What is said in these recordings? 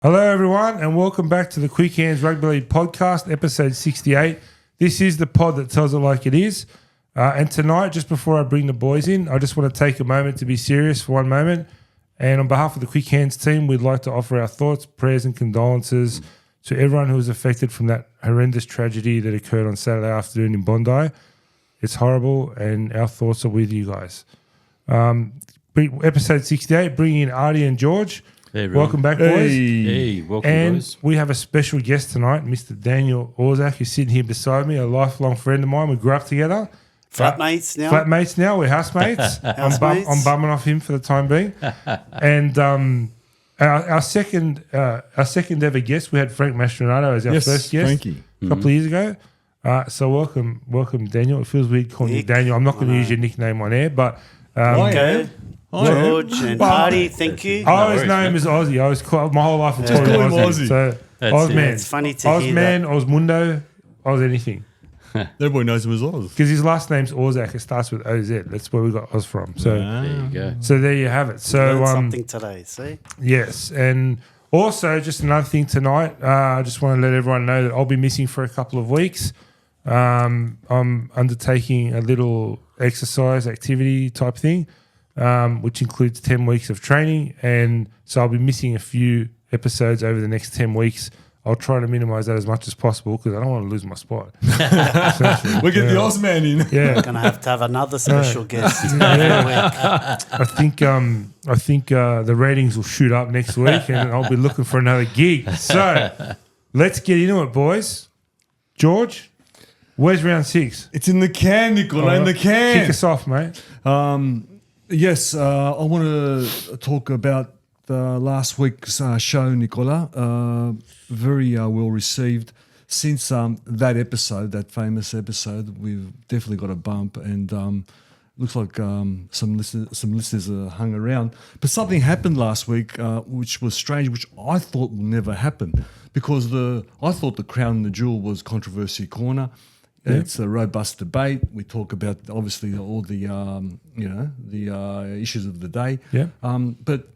Hello, everyone, and welcome back to the Quick Hands Rugby League podcast, episode 68. This is the pod that tells it like it is. And tonight, just before I bring the boys in, I just want to take a moment to be serious for one moment. And on behalf of the Quick Hands team, we'd like to offer our thoughts, prayers, and condolences to everyone who was affected from that horrendous tragedy that occurred on Saturday afternoon in Bondi. It's horrible, and our thoughts are with you guys. Episode 68, bringing in Artie and George. Hey, welcome back, boys. Hey, welcome, and boys. We have a special guest tonight, Mr. Daniel Orzak, who's sitting here beside me, a lifelong friend of mine. We grew up together. Flatmates now. Flatmates now. We're housemates. I'm bumming off him for the time being. And our second ever guest, we had Frank Mastronato as our first guest Frankie. a couple of years ago. So welcome, Daniel. It feels weird calling you Daniel. I'm not going to use your nickname on air, but Okay. George and Artie, thank you. I always know him as Aussie. I was called my whole life. Just called him Aussie. So Ozman, It's funny to hear that. Osmundo, Oz anything. Everybody knows him as Oz. Because his last name's Orzak. It starts with OZ. That's where we got Oz from. So There you go. So there you have it. So Learned something today, see? yes, and also just another thing tonight. I just want to let everyone know that I'll be missing for a couple of weeks. I'm undertaking a little exercise activity type thing, which includes 10 weeks of training, and so I'll be missing a few episodes over the next 10 weeks. I'll try to minimise that as much as possible because I don't want to lose my spot. We get the Ozman in. Yeah, Going to have another special guest. I think the ratings will shoot up next week, and I'll be looking for another gig. So let's get into it, boys. George, where's round 6? It's in the can, Nicola, in the can. Kick us off, mate. Yes, I want to talk about last week's show, Nicola. Very well received. Since that episode, that famous episode, we've definitely got a bump, and looks like some listeners hung around. But something happened last week, which was strange, which I thought would never happen, because I thought the crown and the jewel was Controversy Corner. Yeah. It's a robust debate. We talk about obviously all the issues of the day. Yeah. But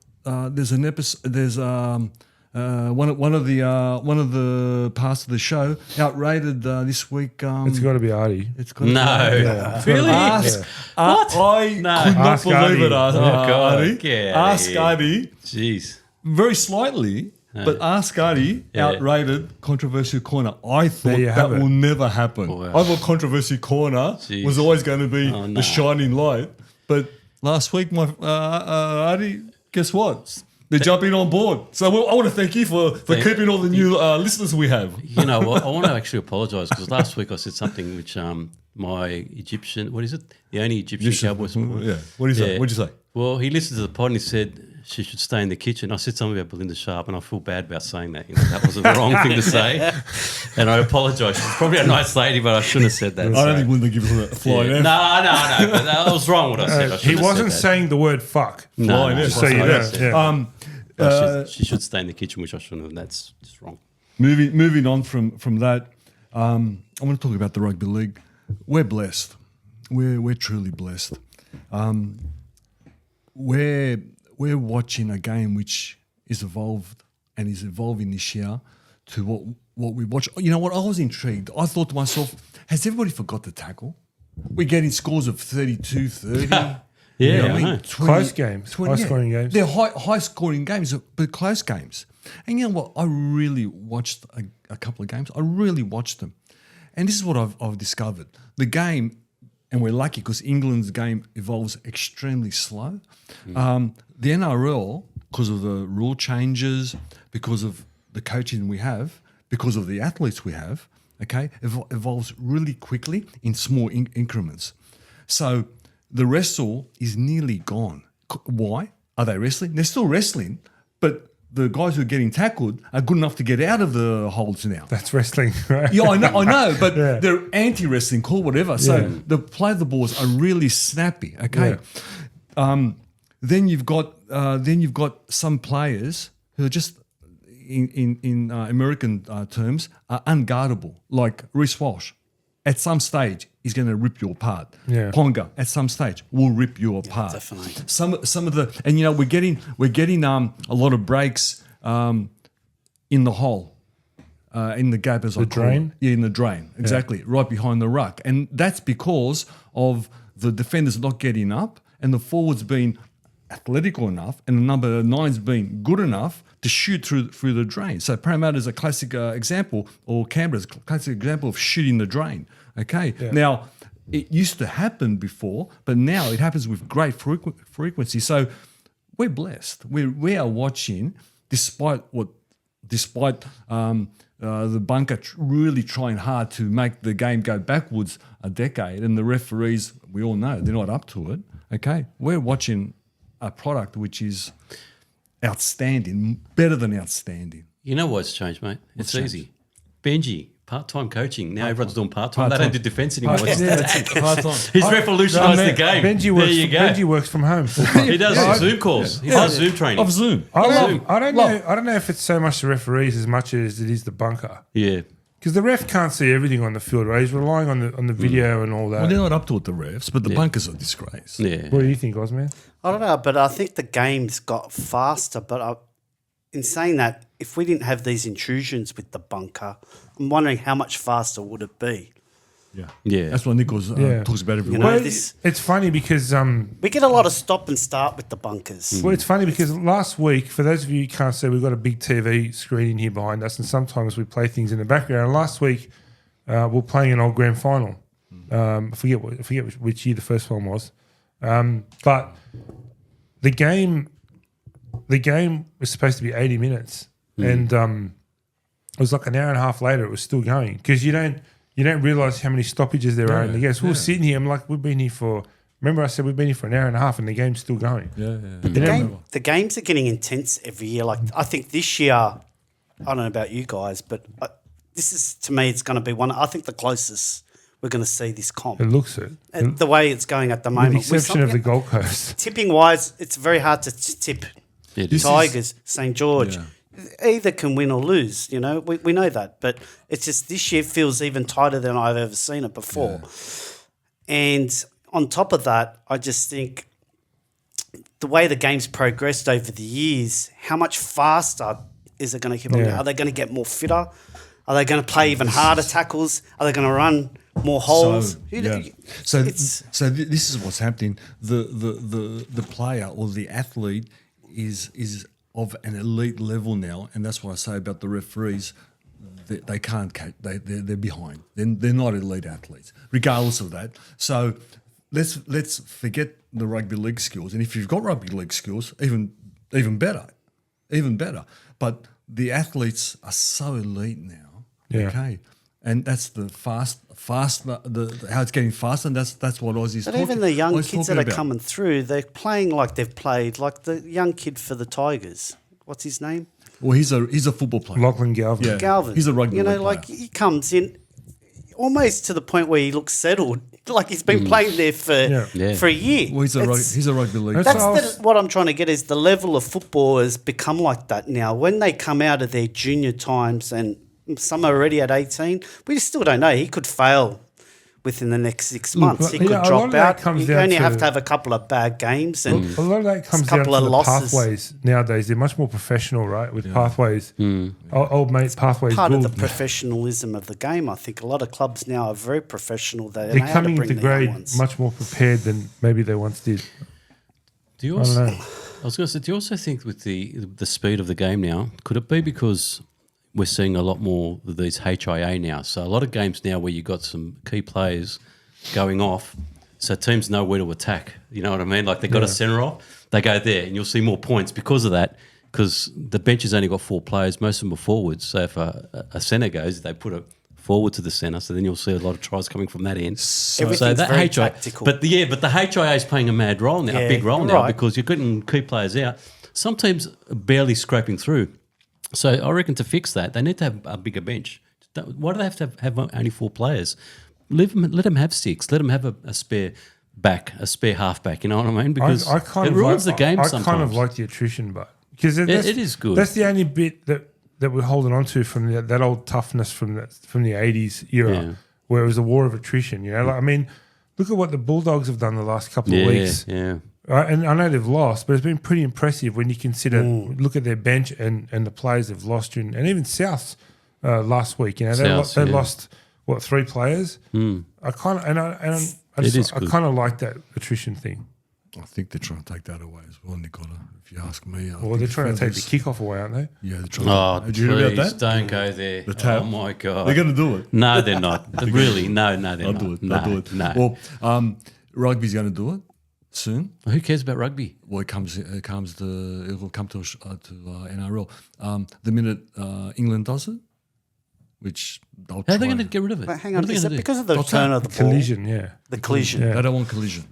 there's an episode. There's one of the parts of the show outrated this week. It's got to be Artie. It's got to be Really? Ask, What? I could not Ask believe Artie. it. God, Artie. get outta Ask here. Artie. Jeez. Very slightly. But Ask Artie outrated Controversy Corner. I thought you that have it. will never happen. Wow. I thought Controversy Corner Jeez. was always going to be no. the shining light. But last week, my Artie, guess what? They're jumping on board. So I want to thank you for keeping all the new listeners we have. You know what? I want to actually apologise because last week I said something which my Egyptian, what is it? The only Egyptian cowboy supporter. Yeah. What did you say? What did you say? Well, he listened to the pod and he said she should stay in the kitchen. I said something about Belinda Sharp and I feel bad about saying that. You know, that was the wrong thing to say. And I apologise. She's probably a nice lady, but I shouldn't have said that. I don't think Linda gives a flying F. No. But that was wrong what I said. I He shouldn't have wasn't said saying the word fuck. that. Flying No, F. So you know, yeah. she should stay in the kitchen, which I shouldn't have. That's just wrong. Moving on from that, I want to talk about the rugby league. We're blessed. We're truly blessed. We're watching a game which is evolved and is evolving this year to what we watch. You know what? I was intrigued. I thought to myself, has everybody forgot to tackle? We're getting scores of 32-30. Yeah, You know what I know. 20 Close games, high-scoring games. They're high-scoring games, but close games. And you know what? I really watched a couple of games. I really watched them. And this is what I've discovered. The game, and we're lucky because England's game evolves extremely slow. The NRL, because of the rule changes, because of the coaching we have, because of the athletes we have, okay, evolves really quickly in small increments. So the wrestle is nearly gone. Why? Are they wrestling? They're still wrestling, but the guys who are getting tackled are good enough to get out of the holds now. That's wrestling, right? Yeah, I know, but they're anti-wrestling, call whatever. So the play of the balls are really snappy. Okay, then you've got some players who are just in American terms are unguardable, like Reece Walsh. At some stage, he's going to rip you apart. Yeah. Ponga, at some stage, will rip you apart. Definitely. Some of the, and you know, we're getting a lot of breaks in the hole, in the gap as I call drain? it. Yeah, in the drain, exactly, right behind the ruck. And that's because of the defenders not getting up and the forwards being athletical enough and the number 9's being good enough to shoot through the drain. So Parramatta is a classic example, or Canberra is a classic example of shooting the drain. Okay, now it used to happen before, but now it happens with great frequency. So we're blessed. We are watching, despite the bunker really trying hard to make the game go backwards a decade, and the referees, we all know, they're not up to it. Okay, we're watching a product which is outstanding, better than outstanding. You know what's changed, mate? It's easy. Benji, part-time coaching. Now everyone's doing part-time. They don't do defence anymore. It's attack. He's revolutionised the game. Benji works from home. He does Zoom calls. He does Zoom training. Of Zoom. I don't know if it's so much the referees as much as it is the bunker. Yeah. Because the ref can't see everything on the field, right? He's relying on the video and all that. Well, they're not up to it, the refs, but the bunkers are a disgrace. Yeah. What do you think, Osman? I don't know, but I think the games got faster. But in saying that, if we didn't have these intrusions with the bunker, I'm wondering how much faster would it be? Yeah. That's what Nichols talks about every week. know, Well, this- it's funny because We get a lot of stop and start with the bunkers. well, it's funny because last week, for those of you who can't see, we've got a big TV screen in here behind us, and sometimes we play things in the background. And last week, we're playing an old grand final. I forget which year the first one was, but the game was supposed to be 80 minutes, and it was like an hour and a half later. It was still going because you don't realise how many stoppages there are in the game. So we're sitting here. I'm like, we've been here for. Remember, I said we've been here for an hour and a half, and the game's still going. The games are getting intense every year. Like I think this year, I don't know about you guys, but this is, to me, it's going to be one. I think the closest we're going to see this comp. It looks it. And the way it's going at the moment. With the exception of the Gold Coast. Tipping wise, it's very hard to tip Tigers, St. George. Yeah. Either can win or lose, you know. We know that. But it's just this year feels even tighter than I've ever seen it before. And on top of that, I just think the way the game's progressed over the years, how much faster is it going to keep on? Are they going to get more fitter? Are they going to play even harder tackles? Are they going to run more holes? So this is what's happening. The player or the athlete is of an elite level now, and that's what I say about the referees. They can't catch. They're behind. They're not elite athletes, regardless of that. So let's forget the rugby league skills. And if you've got rugby league skills, even better. But the athletes are so elite now. Yeah. Okay. And that's the how it's getting faster, and that's what Aussie's But even the young kids that are coming through, they're playing like they've played, like the young kid for the Tigers. What's his name? Well, he's a football player. Lachlan Galvin. Yeah. Galvin. He's a rugby league like player. he comes in almost to the point where he looks settled, like he's been playing there for a year. Well, he's a rugby league player. That's what I'm trying to get is the level of football has become like that now. When they come out of their junior times and some are already at 18, we still don't know. He could fail within the next 6 months. He could drop out. You only have to have a couple of bad games and a lot of that comes down to the pathways nowadays. They're much more professional, right? With pathways, old mate pathways. Part of the professionalism of the game. I think a lot of clubs now are very professional. They're coming into grade much more prepared than maybe they once did. Do you also, I was going to say, do you also think with the speed of the game now, could it be because we're seeing a lot more of these HIA now? So a lot of games now where you've got some key players going off, so teams know where to attack. You know what I mean? Like they got a centre off, they go there, and you'll see more points because of that, because the bench has only got 4 players, most of them are forwards. So if a centre goes, they put a forward to the centre, so then you'll see a lot of tries coming from that end. Everything's very tactical. But the HIA is playing a mad role now, a big role now, because you're getting key players out. Some teams are barely scraping through. So I reckon to fix that, they need to have a bigger bench. Why do they have to have only 4 players? Let them have 6. Let them have a spare back, a spare halfback. You know what I mean? Because it ruins the game sometimes. I kind of like the attrition, but because it is good. That's the only bit that we're holding on to from that old toughness from the 80s era, where it was a war of attrition. You know, like, I mean, look at what the Bulldogs have done the last couple of weeks. Yeah. Right? And I know they've lost, but it's been pretty impressive when you consider look at their bench and the players they've lost and even Souths last week. You know, they lost 3 players. I kind of I kind of like that attrition thing. I think they're trying to take that away as well, Nicola. If you ask me, Well, they're trying to take the kickoff away, aren't they? Yeah, they're trying. Oh, Did you hear about please that? don't go there. The tab. Oh my god, They're going to do it. No, they're not. Really, no, they're They'll not. do it. No, They'll do it. No. Well, rugby's going to do it soon. Who cares about rugby? Well, it will come to NRL. The minute England does it, which they'll How are they try. going to get rid of it? But hang What on, are they is gonna it do? because of the return of the ball? Collision, yeah. The collision. Yeah. They don't want collision.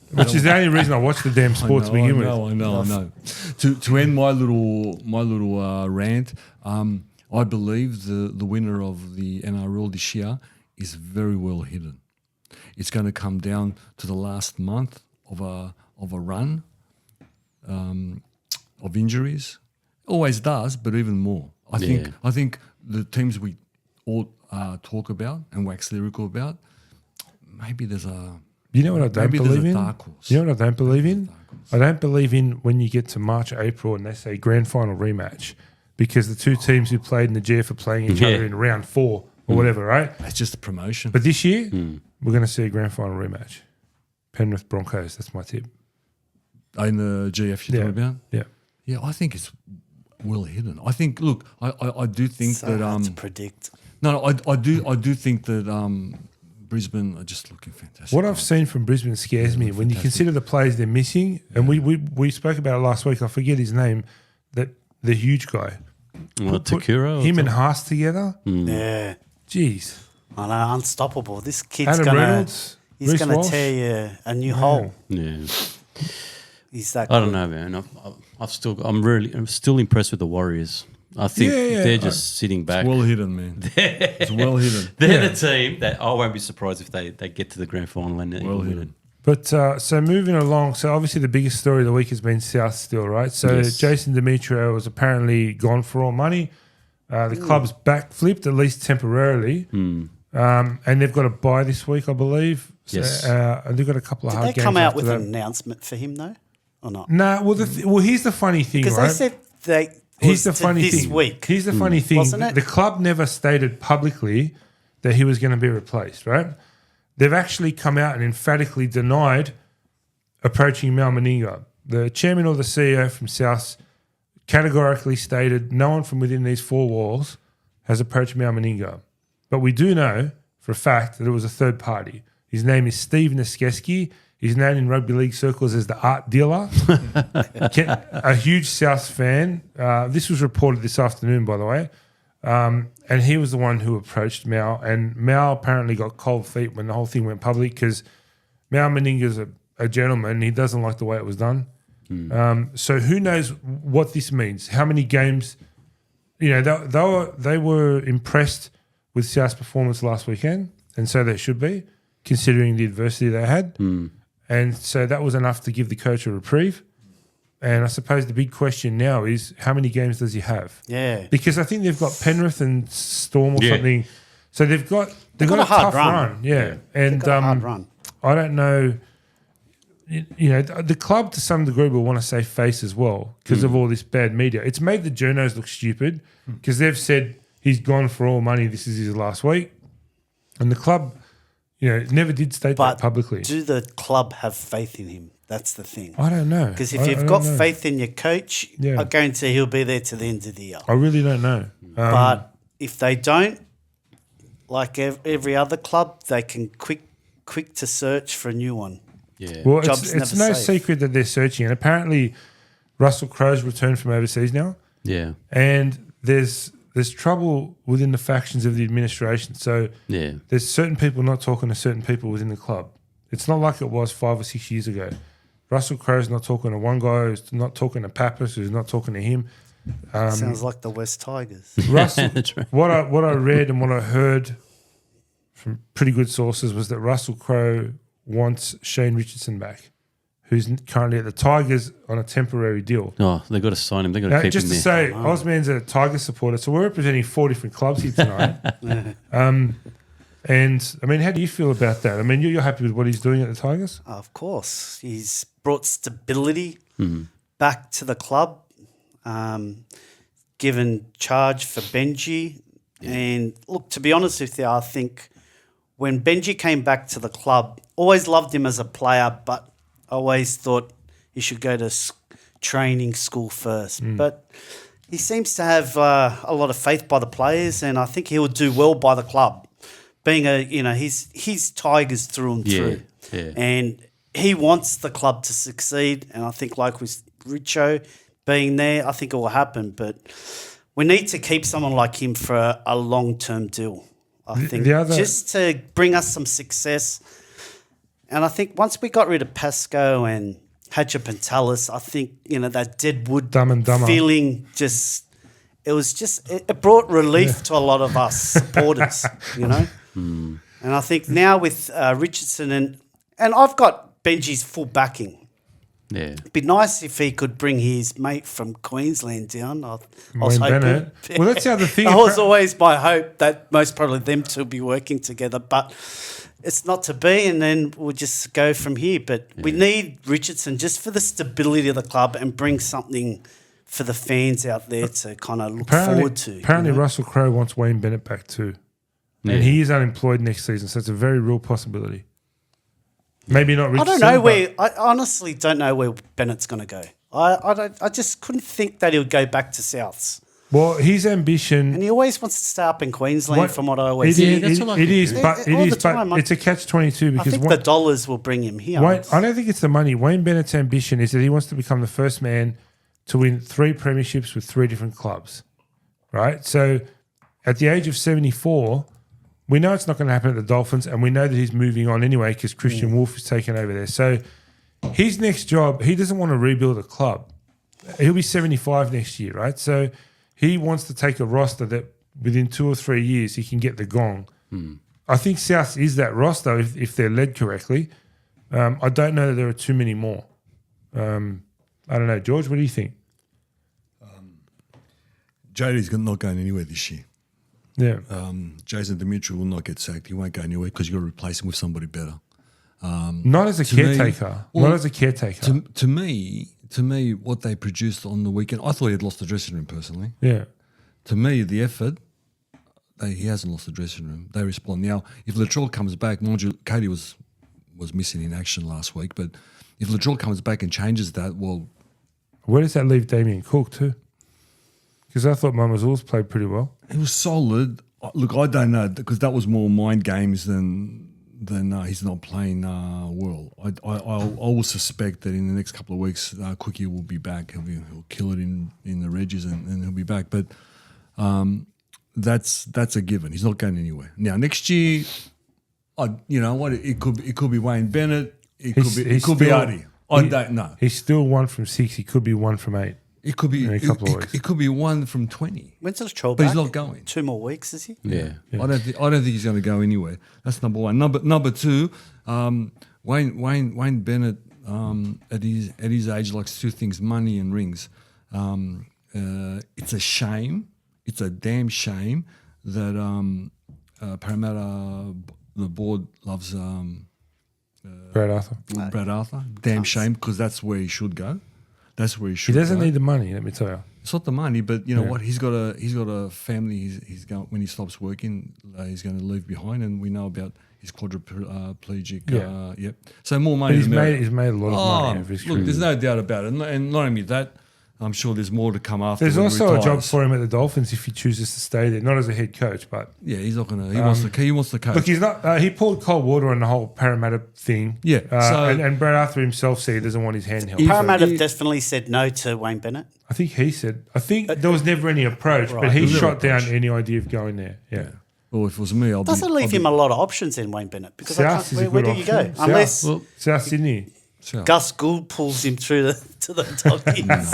Which is the only reason I watch the damn sport to begin with. I know. To end my little rant, I believe the winner of the NRL this year is very well hidden. It's going to come down to the last month of a run of injuries. Always does, but even more. I think the teams we all talk about and wax lyrical about, maybe there's a. You know what I don't Maybe believe there's a in? dark horse. You know what I don't believe in? I don't believe in when you get to March, April, and they say grand final rematch because the 2 teams who played in the GF are playing each other in round 4 or whatever, right? It's just a promotion. But this year, we're going to see a grand final rematch. Penrith Broncos, that's my tip. In the GF you're talking about? Yeah. Yeah, I think it's well hidden. I think. Look, I do think So that. hard to predict. No, I do think that Brisbane are just looking fantastic. What I've seen from Brisbane scares me when you consider the players they're missing. And we spoke about it last week. I forget his name. That the huge guy. What, Put Takura? him and Haas together. Yeah. Jeez. I know, unstoppable. This kid's Adam gonna Reynolds. he's Reece gonna Walsh. tear you a new hole. Yeah. He's that I don't good. know, man. I'm still impressed with the Warriors. I think they're just sitting back. Well hidden, man. It's well hidden. They're the team that I won't be surprised if they get to the grand final and Well win it. hidden. But so moving along, so obviously the biggest story of the week has been South still, right? So Yes. Jason Demetrio was apparently gone for all money. The club's backflipped, at least temporarily. And they've got a bye this week, I believe. So, Yes. and they've got a couple of Did hard they games come out after with that. an announcement for him though, or not? Nah, well, here's the funny thing, Because right? they said they. Here's the was funny this thing. week. Here's the funny thing. Wasn't it? The club never stated publicly that he was going to be replaced, right? They've actually come out and emphatically denied approaching Mal Meninga. The chairman or the CEO from South categorically stated no one from within these 4 walls has approached Mal Meninga. But we do know for a fact that it was a third party. His name is Steve Neskeski. He's known in rugby league circles as the art dealer. A huge South fan. This was reported this afternoon, by the way. And he was the one who approached Mal. And Mal apparently got cold feet when the whole thing went public because Mal Meninga's a gentleman. He doesn't like the way it was done. So who knows what this means? How many games? You know, they were impressed with South's performance last weekend, and so they should be, considering the adversity they had. And so that was enough to give the coach a reprieve. And I suppose the big question now is how many games does he have? Yeah. Because I think they've got Penrith and Storm or something. So they've got a hard tough run. Yeah. And got a hard run. I don't know. You know, the club to some degree will want to save face as well because of all this bad media. It's made the journos look stupid because they've said he's gone for all money. This is his last week. And the club, you know, never did state that publicly. Do the club have faith in him? That's the thing. I don't know. Because if I you've don't got know. faith in your coach, Yeah. I guarantee he'll be there to the end of the year. I really don't know. But if they don't, like every other club, they can quick to search for a new one. Yeah. Well, Job's it's never no safe. secret that they're searching. And apparently Russell Crowe's returned from overseas now. Yeah. And there's trouble within the factions of the administration. So Yeah. there's certain people not talking to certain people within the club. It's not like it was 5 or 6 years ago. Russell Crowe's not talking to one guy, who's not talking to Pappas, who's not talking to him. Sounds like the West Tigers. Russell, That's right. what I read and what I heard from pretty good sources was that Russell Crowe wants Shane Richardson back, who's currently at the Tigers on a temporary deal. Oh, they've got to sign him. They've got to Now, keep just him to there. say, Osman's a Tiger supporter, so we're representing 4 different clubs here tonight. And And, I mean, how do you feel about that? I mean, you're happy with what he's doing at the Tigers? Of course. He's brought stability back to the club, given charge for Benji. Yeah. And look, to be honest with you, I think when Benji came back to the club, always loved him as a player, but always thought he should go to training school first. But he seems to have a lot of faith by the players, and I think he will do well by the club. Being he's Tigers through and through. Yeah. And he wants the club to succeed, and I think like with Richo being there, I think it will happen. But we need to keep someone like him for a long-term deal, I think, just to bring us some success. And I think once we got rid of Pasco and Hadjipantelis, I think, that deadwood feeling it brought relief to a lot of us supporters, And I think now with Richardson and I've got Benji's full backing. Yeah. It'd be nice if he could bring his mate from Queensland down. I was Wayne hoping. Bennett. Well, that's the other thing. That was always my hope that most probably them two will be working together, but it's not to be, and then we'll just go from here. But we need Richardson just for the stability of the club and bring something for the fans out there to kind of look forward to. Apparently, Russell Crowe wants Wayne Bennett back too. Yeah. And he is unemployed next season, so it's a very real possibility. Maybe not Richardson. I honestly don't know where Bennett's going to go. I just couldn't think that he would go back to Souths. Well, his ambition... And he always wants to stay up in Queensland from what I always hear. It is, but it's a catch-22 because... I think the dollars will bring him here. I don't think it's the money. Wayne Bennett's ambition is that he wants to become the first man to win 3 premierships with 3 different clubs, right? So at the age of 74... we know it's not going to happen at the Dolphins, and we know that he's moving on anyway because Christian Wolf is taking over there. So his next job, he doesn't want to rebuild a club. He'll be 75 next year, right? So he wants to take a roster that within 2 or 3 years he can get the gong. I think South is that roster if they're led correctly. I don't know that there are too many more. I don't know. George, what do you think? JD's not going anywhere this year. Yeah. Jason Dimitri will not get sacked. He won't go anywhere because you've got to replace him with somebody better. Not as a caretaker. Not as a caretaker. To me, what they produced on the weekend, I thought he had lost the dressing room personally. Yeah. To me, the effort, he hasn't lost the dressing room. They respond. Now, if Latrell comes back, mind you, Katie was missing in action last week, but if Latrell comes back and changes that, well... where does that leave Damien Cook too? Because I thought Mamazou's played pretty well. He was solid. Look, I don't know because that was more mind games than he's not playing well. I will suspect that in the next couple of weeks, Cookie will be back. He'll kill it in the Reggies and he'll be back. But that's a given. He's not going anywhere. Now next year, you know what? It could be Wayne Bennett. It could be Artie. I don't know. He's still 1 from 6. He could be 1 from 8. It could be in a couple of weeks. It could be 1 from 20. When's the trial but back? He's not going. 2 more weeks, is he? Yeah. I don't think he's going to go anywhere. That's number one. Number two, Wayne Bennett at his age likes 2 things: money and rings. It's a shame. It's a damn shame that Parramatta, the board loves Brad Arthur. Brad Arthur. Damn shame because that's where he should go. That's where he should. He doesn't go. need the money. Let me tell you. It's not the money, but you know what? He's got a family. He's going when he stops working. He's going to leave behind, and we know about his quadriplegic. Yep. So more money. But he's made a lot of money over his career. Look, there's no doubt about it, and not only that. I'm sure there's more to come after. There's also retires. a job for him at the Dolphins if he chooses to stay there, not as a head coach, but yeah, he's not going to. He wants the coach. Look, he's not. He poured cold water on the whole Parramatta thing. Yeah, and Brad Arthur himself said he doesn't want his hand held. Parramatta definitely said no to Wayne Bennett. I think he said. I think there was never any approach, but he shot down any idea of going there. Yeah. Well, if it was me, doesn't leave him a lot of options in Wayne Bennett because where do you go unless South Sydney. Gus Gould pulls him through to the doggies.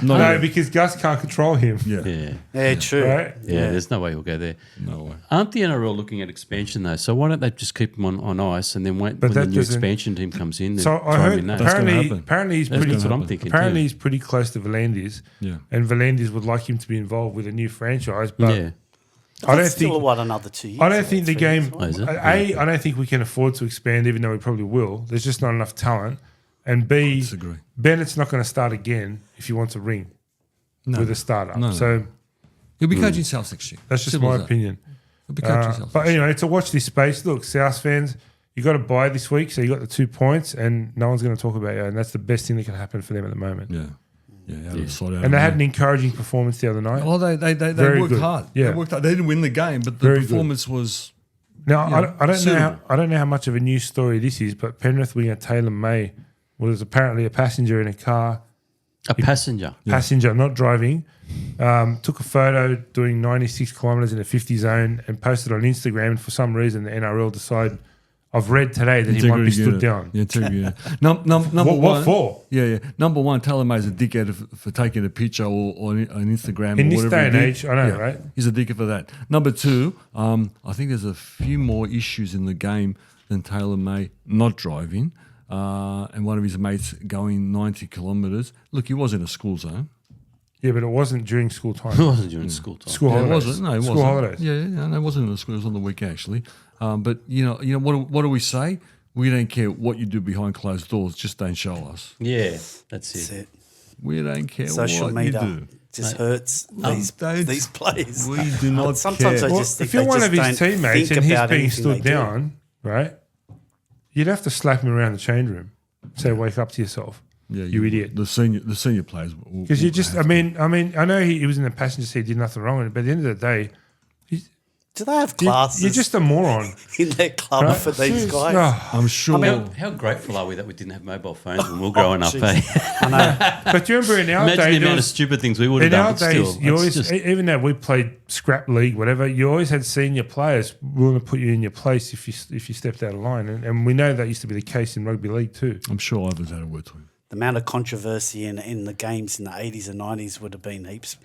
No, because Gus can't control him. Yeah, true. Right? Yeah, there's no way he'll go there. No way. Aren't the NRL looking at expansion though? So why don't they just keep him on ice and then wait when the new expansion team comes in? So I heard apparently he's pretty. That's what I'm thinking. Apparently he's pretty close to V'landys. Yeah, and V'landys would like him to be involved with a new franchise, but. Yeah. I don't That's still think. another 2 years. I don't think the 3 years game. away. is it? I don't think we can afford to expand, even though we probably will. There's just not enough talent. And B, disagree. Bennett's not going to start again if he wants a ring with a startup. No. So He'll be coaching South next year. that's just Simple my as that. opinion. He'll be coaching South. But anyway, to watch this space, look, South fans, you got to buy this week, so you got the 2 points, and no one's going to talk about you, and that's the best thing that can happen for them at the moment. Out of sight, out And they of had an mind. encouraging performance the other night. Oh, they Very worked good. hard. Yeah. They worked hard. They didn't win the game, but the Very good. performance was. Now, I don't know. suitable. I don't know how much of a news story this is, but Penrith winger Taylor May was apparently a passenger in a car. A passenger. Passenger, not driving. Took a photo doing 96 kilometres in a 50 zone and posted on Instagram. And for some reason, the NRL decided. I've read today that he might be stood down. Yeah, integrity. Yeah. Number What one. for? Yeah. Number one, Taylor May's a dickhead for taking a picture or on Instagram. In or this whatever day he and did. age, I know, right? He's a dickhead for that. Number two, I think there's a few more issues in the game than Taylor May not driving, and one of his mates going 90 kilometres. Look, he was in a school zone. Yeah, but it wasn't during school It time. wasn't during school time. School Yeah, it holidays. wasn't. No, it School wasn't. holidays. Yeah, no, it wasn't in the school. It was on the weekend actually. But you know what do we say? We don't care what you do behind closed doors. Just don't show us. Yeah, that's That's it. it. We don't care Social what media you do. just hurts don't- these players. We do not Sometimes care. I Well, just think if you're they one just of his don't teammates think and he's about being anything stood they do. down, right, you'd have to slap him around the change room. Say, wake up to yourself. Yeah, You idiot. The senior players. Because you just, I mean, I know he was in the passenger seat, did nothing wrong with it, but at the end of the day, Do they have classes you're just a moron. in their club Right? for these Jeez, guys? oh. I'm sure. How grateful are we that we didn't have mobile phones when we were growing up? jeez. Eh? I know. But do you remember in our Imagine day, the there amount of was- stupid things we would have in done. our But days, still, you it's always, just, even though we played scrap league, whatever, you always had senior players willing to put you in your place if you stepped out of line, and we know that used to be the case in rugby league too. I'm sure Ivan's had a word to him. The amount of controversy in the games in the 80s and 90s would have been heaps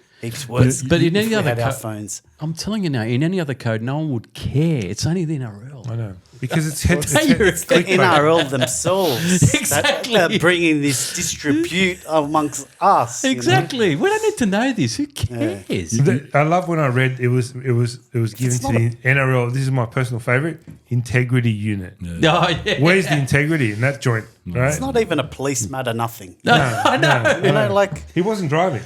worse. but in if any we other had our co- phones. I'm telling you now, in any other code, no one would care. It's only the NRL. I know because it's head. It's The clickbait. NRL themselves Exactly. that are bringing this disrepute amongst us. you know? Exactly. We don't need to know this. Who cares? I love when I read it was given to the NRL. This is my personal favorite integrity unit. Oh, yeah. Where's the integrity in that joint? Right? It's not even a police matter, nothing. I know. You know, like He wasn't driving.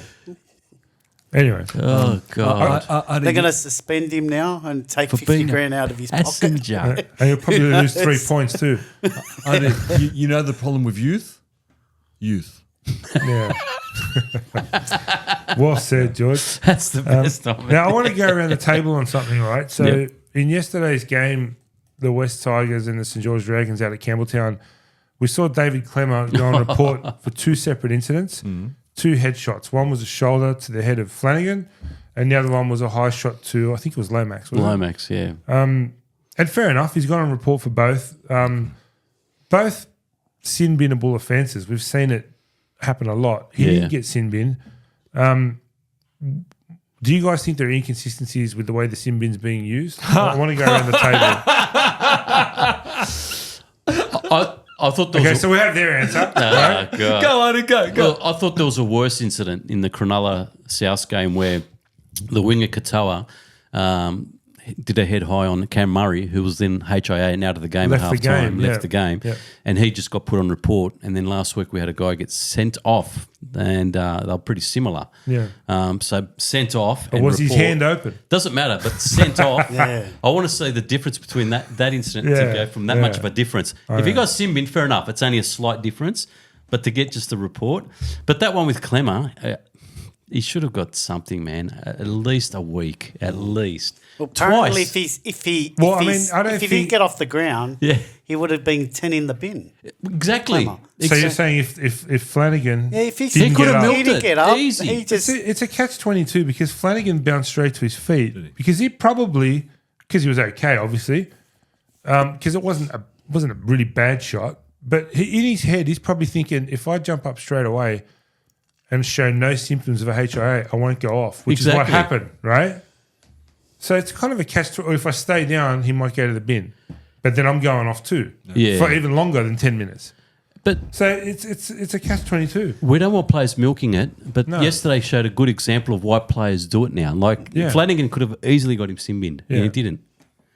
Anyway, Oh, God. they're going to suspend him now and take For 50 being grand out of his pocket. Passenger. and he'll probably lose 3 points too. You know the problem with youth? Youth. Yeah. Well said, George. That's the best of it. Now I want to go around the table on something, right? So Yep. in yesterday's game, the West Tigers and the St George Dragons out at Campbelltown, we saw David Clemmer go on report for two separate incidents, two headshots. One was a shoulder to the head of Flanagan, and the other one was a high shot to, I think it was Lomax. Wasn't it? Lomax, yeah. And fair enough, he's gone on report for both. Both sin binnable offences. We've seen it happen a lot. He Yeah. didn't get sin bin. Do you guys think there are inconsistencies with the way the sin bin's being used? I want to go around the table. I thought there was Okay, so we have their answer. God. Go on and go. Well, I thought there was a worse incident in the Cronulla South game where the winger Katoa did a head high on Cam Murray, who was then HIA and out of the game Left at the half time. game, Left yeah. the game. Yeah. And he just got put on report. And then last week we had a guy get sent off, and they were pretty similar. Yeah. So sent off. Or and was his report. hand open? Doesn't matter, but sent off. Yeah. I want to see the difference between that incident Yeah, to go from that yeah. much of a difference. If you got sin bin, fair enough. It's only a slight difference. But to get just the report. But that one with Clemmer, he should have got something, man. At least a week, at least. Well, apparently, Twice. if he think- didn't get off the ground, Yeah. he would have been 10 in the bin. Exactly. Clemmer. So you're saying if Flanagan Yeah, if he didn't could get have up, he didn't get up. Easy. He just it's a catch-22 because Flanagan bounced straight to his feet because he probably, because he was okay, obviously, because it wasn't a really bad shot, but in his head he's probably thinking, if I jump up straight away and show no symptoms of a HIA, I won't go off, which is what Exactly. happened, right? So it's kind of a catch. Or if I stay down, he might go to the bin, but then I'm going off too, Yeah. for even longer than 10 minutes. But So it's a catch-22. we don't want players milking it. But No. yesterday showed a good example of why players do it now. Like Yeah. Flanagan could have easily got him sin binned, and Yeah. he didn't.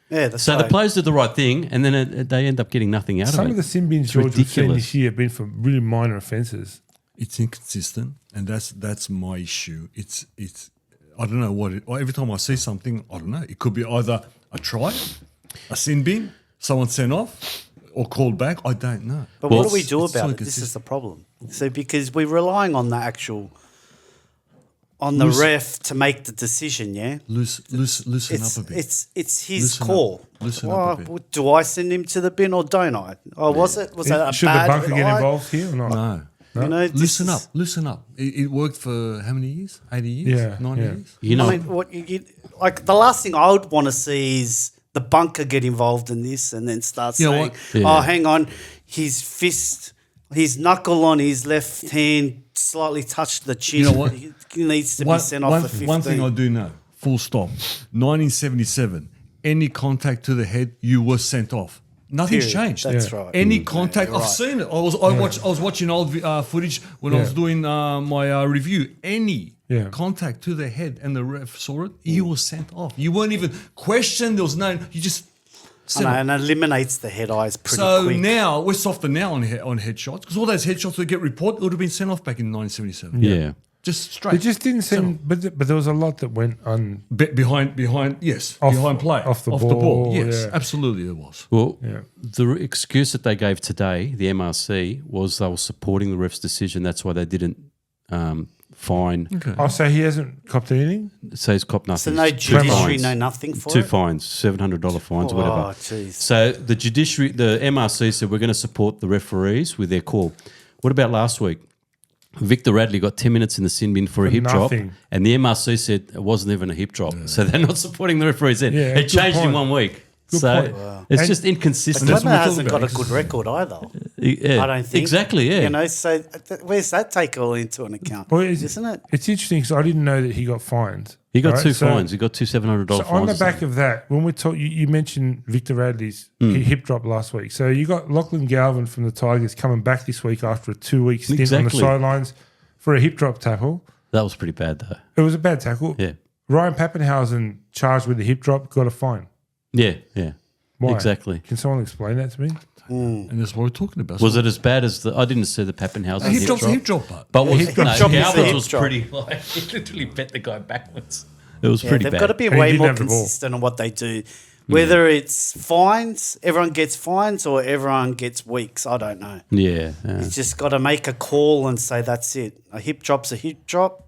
Yeah, that's So right. the players did the right thing, and then they end up getting nothing out Some of of it. the sin bins, It's George, we've seen ridiculous. this year have been for really minor offences. It's inconsistent, and that's my issue. It's I don't know what it. Every time I see something, I don't know. It could be either a try, a sin bin, someone sent off, or called back. I don't know. But Well, what do we do it's about so it? This is consistent. the problem. So because we're relying on the actual, on the ref to make the decision, yeah? Loosen up a bit. It's his Loosen up. call. Loosen up a bit. Do I send him to the bin or don't I? Oh, was that a Should bad the bunker get eye? involved here or not? No. You know, this Listen is- up. Listen up. It worked for how many years? 80 years? Yeah, 90 yeah. years? You know, I mean, like the last thing I would want to see is the bunker get involved in this and then start You know saying, what? Yeah. "Oh, hang on, his knuckle on his left hand slightly touched the chin. You know what? He needs to be sent off for 15." One thing I do know, full stop. 1977, any contact to the head, you were sent off. Nothing's Period. changed. That's right. Any contact, you're I've right. seen it. I was watching old footage when I was doing my review. Any contact to the head and the ref saw it, you were sent off. You weren't even questioned. There was no. You just. sent off. And eliminates the head eyes pretty So quick. now we're softer now on headshots because all those headshots that get reported would have been sent off back in 1977. yeah. Just straight. It just didn't seem, but there was a lot that went behind, yes, Off- behind play, off the ball, Yes, yeah. absolutely, there was. Well, Yeah. the excuse that they gave today, the MRC, was they were supporting the ref's decision. That's why they didn't fine. Okay. Oh, so he hasn't copped anything? So he's copped So nothing. no Two judiciary, fines. no nothing for Two it? fines, $700 fines, or whatever. Oh, jeez. So the judiciary, the MRC said we're going to support the referees with their call. What about last week? Victor Radley got 10 minutes in the sin bin for a hip nothing. drop, and the MRC said it wasn't even a hip drop. So they're not supporting the referees then. Yeah, it good changed in point. 1 week. Good so point. Wow. it's And- just inconsistent. that's Clemmer what we're hasn't talking got a about. good record either. Yeah, I don't think. Exactly, yeah. You know, so where's that take all into an account? Well, Isn't it? It's interesting because I didn't know that he got fined. He got right? two So- fines. He got two $700 So fines. on the or back something. of that, when we talk, you mentioned Victor Radley's Mm. hip drop last week. So you got Lachlan Galvin from the Tigers coming back this week after a 2-week stint on the Exactly. sidelines for a hip drop tackle. That was pretty bad, though. It was a bad tackle. Yeah. Ryan Pappenhausen charged with a hip drop, got a fine. Yeah, yeah. Why? Exactly. Can someone explain that to me? And that's what we're talking about. Was it as bad as the? I didn't see the Pappenhausen a hip hip drop's a drop. hip drop, but But was, hip drop no, is a Galvin's hip was drop. pretty like he literally bent the guy backwards. It was Yeah, pretty they've bad. got to be And he way didn't more have the ball. consistent on what they do. Whether it's fines, everyone gets fines, or everyone gets weeks, I don't know. yeah. It's just got to make a call and say that's it. A hip drop's a hip drop.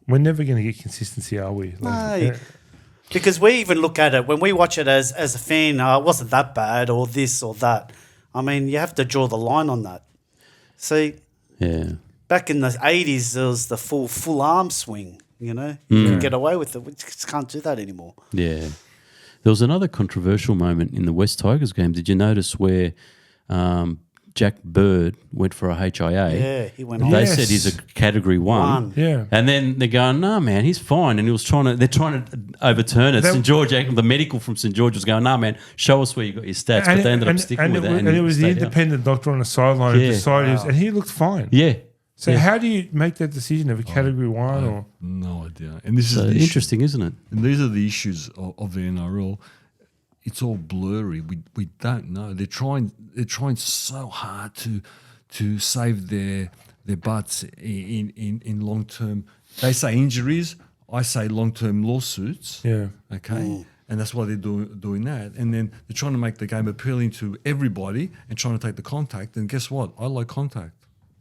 We're never going to get consistency, are we? No. yeah. Because we even look at it, when we watch it as a fan, it wasn't that bad or this or that. I mean, you have to draw the line on that. See, Yeah. back in the 80s, there was the full arm swing, you know. You can get away with it. We just can't do that anymore. Yeah. There was another controversial moment in the West Tigers game. Did you notice where Jack Bird went for a HIA? Yeah, he went And on. they Yes. said he's a category one. Yeah. And then they're going, no, man, he's fine. And they're trying to overturn it. They- St. George, the medical from St. George was going, no, man, show us where you got your stats. But they ended up sticking with it. And it was the stayed out. independent doctor on the sideline who Yeah. decided, and he looked fine. Yeah. So Yeah. how do you make that decision of a category one or? no idea. And this is So the issue. interesting, isn't it? And these are the issues of the NRL. It's all blurry. We don't know. They're trying so hard to save their butts in long term. They say injuries. I say long term lawsuits. Yeah. Okay. And that's why they're doing that. And then they're trying to make the game appealing to everybody and trying to take the contact. And guess what? I like contact.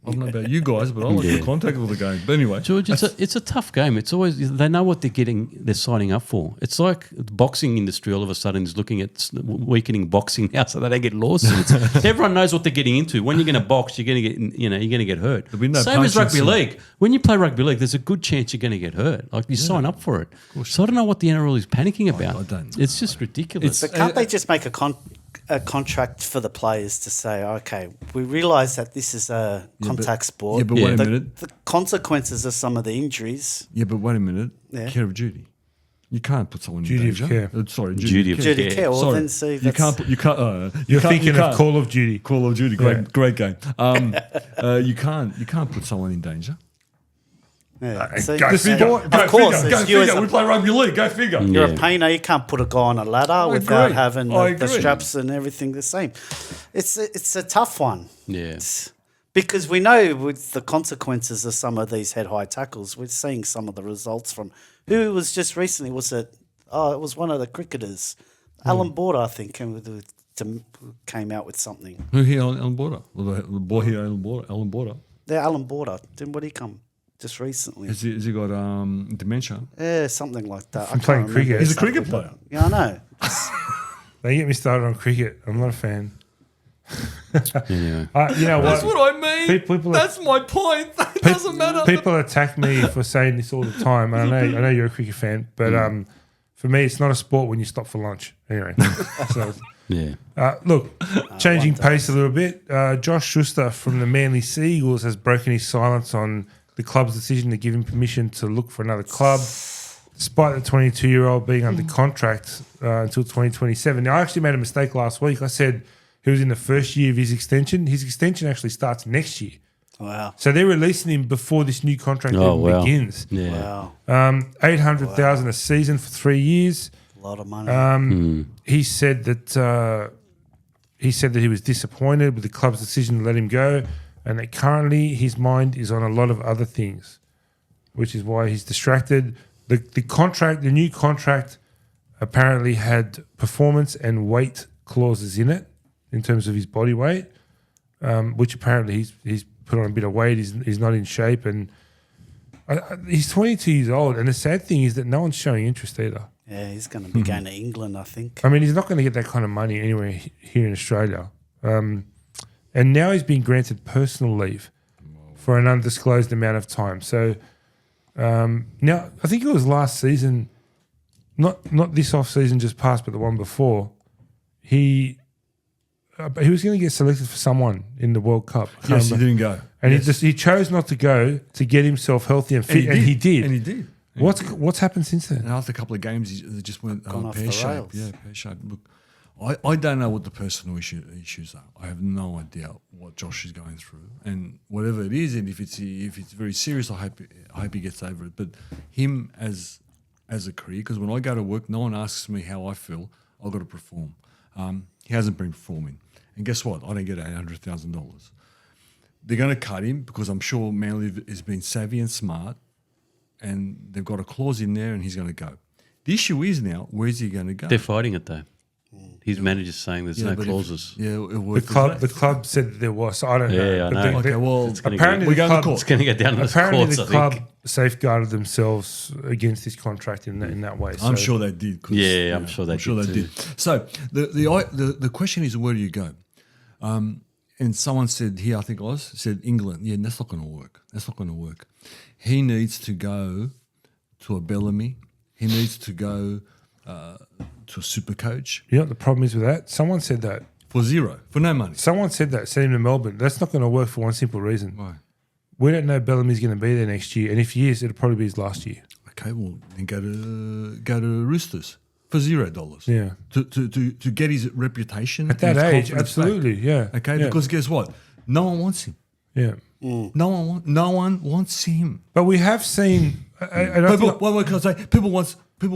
I don't know about you guys, but I like the contact of the game. But anyway, George, it's a tough game. It's always they know what they're signing up for. It's like the boxing industry all of a sudden is looking at weakening boxing now, so they don't get lawsuits. Everyone knows what they're getting into. When you're going to box, you're going to get you're going to get hurt. There'll be no Same as punching rugby scene. league. When you play rugby league, there's a good chance you're going to get hurt. Like you sign up for it. So I don't know what the NRL is panicking about. I don't know. It's just ridiculous. But can't they just make a contract for the players to say, okay, we realise that this is a contact sport. yeah, but wait a the, minute. The consequences of some of the injuries. Yeah, but wait a minute. Yeah. Care of duty. You can't put someone Duty in of danger. care. Sorry, Duty of care. Duty care. Well, Sorry, then see, you that's, can't put. You can't. You're thinking you of can't. Call of Duty. Call of Duty, Yeah. great game. You can't put someone in danger. Yeah, see, Go see, figure. of course, Go it's you as figure. a We play rugby league. Go figure. You're Yeah. a painter. You can't put a guy on a ladder without agree. having I the agree. straps and everything the same. It's a tough one. Yeah. Because we know with the consequences of some of these head high tackles, we're seeing some of the results from who was just recently. Was it? Oh, it was one of the cricketers, Alan Border, I think, came out with something. Who here on border? The boy here on border. Alan Border. Yeah, Alan Border. Didn't what he come just recently? Has he got dementia? Yeah, something like that. From playing cricket. He's a cricket player. Yeah, I know. They get me started on cricket. I'm not a fan. Anyway. You know That's what? what I mean. People- That's my point. It doesn't matter. People attack me for saying this all the time. And I know you're a cricket fan, but for me, it's not a sport when you stop for lunch. Anyway, so, Yeah. look, changing pace a little bit. Josh Schuster from the Manly Sea Eagles has broken his silence on the club's decision to give him permission to look for another club, despite the 22-year-old being under contract until 2027. Now, I actually made a mistake last week. I said he was in the first year of his extension. His extension actually starts next year. Wow. So they're releasing him before this new contract Oh, even wow. begins. Yeah. Wow. 800,000 a season for 3 years. A lot of money. He said that he was disappointed with the club's decision to let him go, and that currently his mind is on a lot of other things, which is why he's distracted. The new contract apparently had performance and weight clauses in it in terms of his body weight, which apparently he's put on a bit of weight. He's not in shape, and he's 22 years old. And the sad thing is that no one's showing interest either. Yeah, he's going to be going to England, I think. I mean, he's not going to get that kind of money anywhere here in Australia. And now he's been granted personal leave for an undisclosed amount of time. So now I think it was last season, not this off season just passed, but the one before. He was going to get selected for someone in the World Cup. Yes, he didn't go. And he chose not to go to get himself healthy and fit, and he did. And he did. What's happened since then? And after a couple of games, they just went Gone off pear the shaped. rails. Yeah, pear shaped. Look, I don't know what the personal issues are. I have no idea what Josh is going through, and whatever it is, and if it's very serious, I hope he gets over it. But him as a career, because when I go to work, no one asks me how I feel. I've got to perform. He hasn't been performing, and guess what? I don't get $800,000. They're going to cut him because I'm sure Manly has been savvy and smart, and they've got a clause in there, and he's going to go. The issue is now, where's he going to go? They're fighting it though. His manager's saying there's no but if- clauses. The club said that there was. So I don't know. Yeah, I But know. Okay, well, apparently we're the going to club, court. It's going to go down to the apparently courts, the I club think. safeguarded themselves against this contract in that way. I'm So sure they did. Yeah, I'm sure they did. So the question is, where do you go? And someone said here, I think it said England. Yeah, that's not going to work. That's not going to work. He needs to go to a Bellamy. He needs to go to a super coach you know what the problem is with that? Someone said that. for zero, for no money. Someone said that. Sent him to Melbourne. That's not going to work for one simple reason. Why? We don't know Bellamy's going to be there next year, and if he is, it'll probably be his last year. Okay, well then go to Roosters for $0. Yeah. To get his reputation At that and his age, confidence absolutely, back. yeah. Okay, Yeah. because guess what? No one wants him. Yeah. No one wants him. But we have seen. What can I say? People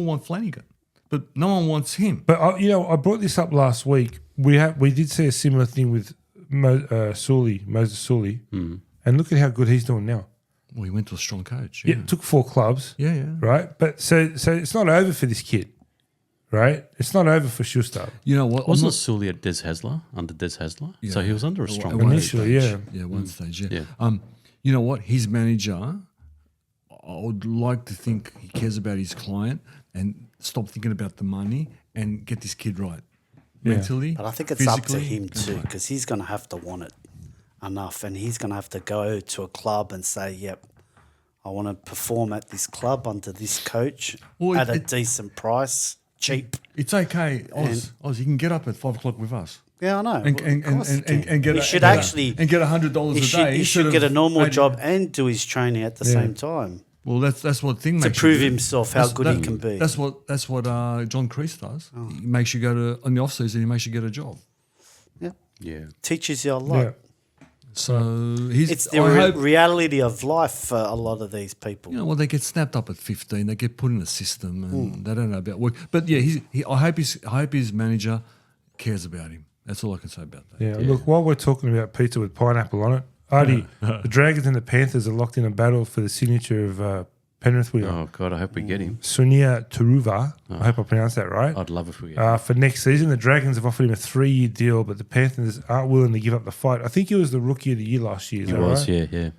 want Flanagan, but no one wants him. But I brought this up last week. We did see a similar thing with Moses Sully, and look at how good he's doing now. Well, he went to a strong coach. Yeah, it took 4 clubs. Yeah. Right, but so it's not over for this kid, right? It's not over for Schuster. You know what? Wasn't Sully at Des Hasler, under Des Hasler? Yeah. So he was under a strong At one coach. Initially, stage. yeah. One stage. Yeah. Yeah. You know what? His manager, I would like to think he cares about his client and stop thinking about the money and get this kid right mentally. But I think it's up to physically, him and too, right. because he's going to have to want it enough, and he's going to have to go to a club and say, "Yep, I want to perform at this club under this coach Well, at a decent price, cheap." It's okay, Oz. You can get up at 5 o'clock with us. Yeah, I know. And, Well, and, of course he and, can. and get He a- should and get a- actually and get $100 a day. He should instead get a of normal 80. job and do his training at the same time. Well, that's what thing to makes prove you do. himself how good he can be. That's what John Creese does. He makes you go to on the off season. He makes you get a job. Yeah. Teaches you a lot. Yeah. So It's the reality of life for a lot of these people. You know, well, they get snapped up at 15. They get put in a system, and they don't know about work. But yeah, I hope his manager cares about him. That's all I can say about that. Yeah, look, while we're talking about pizza with pineapple on it, Artie, the Dragons and the Panthers are locked in a battle for the signature of Penrith winger. Oh, God, I hope we get him. Sunia Turuva. I hope I pronounced that right. I'd love if we get him. For next season, the Dragons have offered him a 3-year deal, but the Panthers aren't willing to give up the fight. I think he was the Rookie of the Year last year. Is He that was, right? yeah.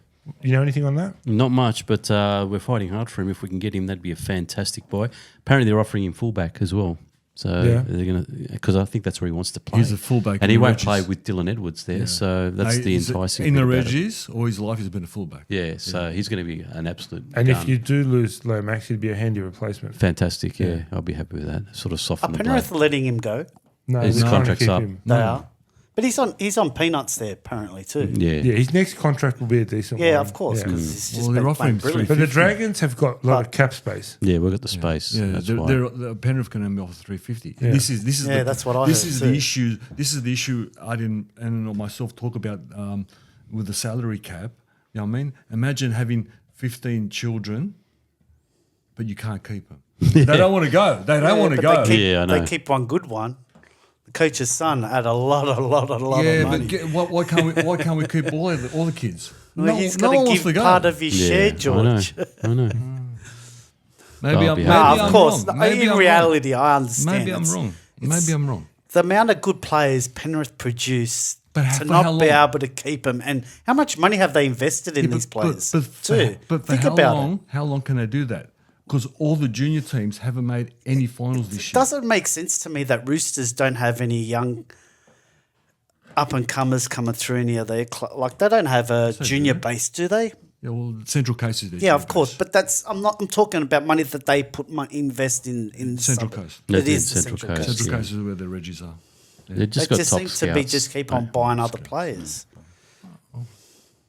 You know anything on that? Not much, but we're fighting hard for him. If we can get him, that'd be a fantastic boy. Apparently, they're offering him fullback as well. So they're going to, because I think that's where he wants to play. He's a fullback, and in he the won't Reggies. play with Dylan Edwards there. So that's the enticing in thing the about it. Reggies. All his life, he's been a fullback. Yeah, so he's going to be an absolute. And gun. if you do lose Lomax, he'd be a handy replacement. Fantastic, yeah. I'll be happy with that. Sort of Are soften the blow. Penrith letting him go? No, His they're trying to contract's keep up. him. They are. But he's on peanuts there apparently too. Yeah. Yeah, his next contract will be a decent one. Yeah, of course, Yeah. because he's just Well, they're been offering playing brilliant. But the 350. Dragons have got a lot of cap space. Yeah, we've got the space. Yeah, That's why. Penrith can only offer 350. Yeah. This is Yeah, that's what I This heard is too. the issue. This is the issue I didn't and myself talk about with the salary cap. You know what I mean? Imagine having 15 children, but you can't keep them. They don't want to go. They don't want to go. Yeah, I know. They keep one good one. The coach's son had a lot of Yeah, money. but why can't we keep all the kids? Well, No, he's no got one to wants give to go. part of his share, George. I know. Maybe I'll I'm, be maybe happy. No, I'm of course. wrong. Maybe In I'm reality, I wrong. understand. Maybe I'm It's- wrong. Maybe I'm wrong. The amount of good players Penrith produce But to for not how be long? able to keep them, and how much money have they invested in these players But too? for Think how about long? it. How long can they do that? Because all the junior teams haven't made any finals this It year. doesn't make sense to me that Roosters don't have any young up and comers coming through any of their like they don't have a junior base, do they? Yeah, well, Central Coast is their Yeah, junior of course, base. but that's I'm talking about money that they invest in Central some- Coast. That's It is in the Central Central Coast. Coast. Central yeah. Coast is where the Reggies are. They just They got just top seem scouts. to be just keep on buying other players.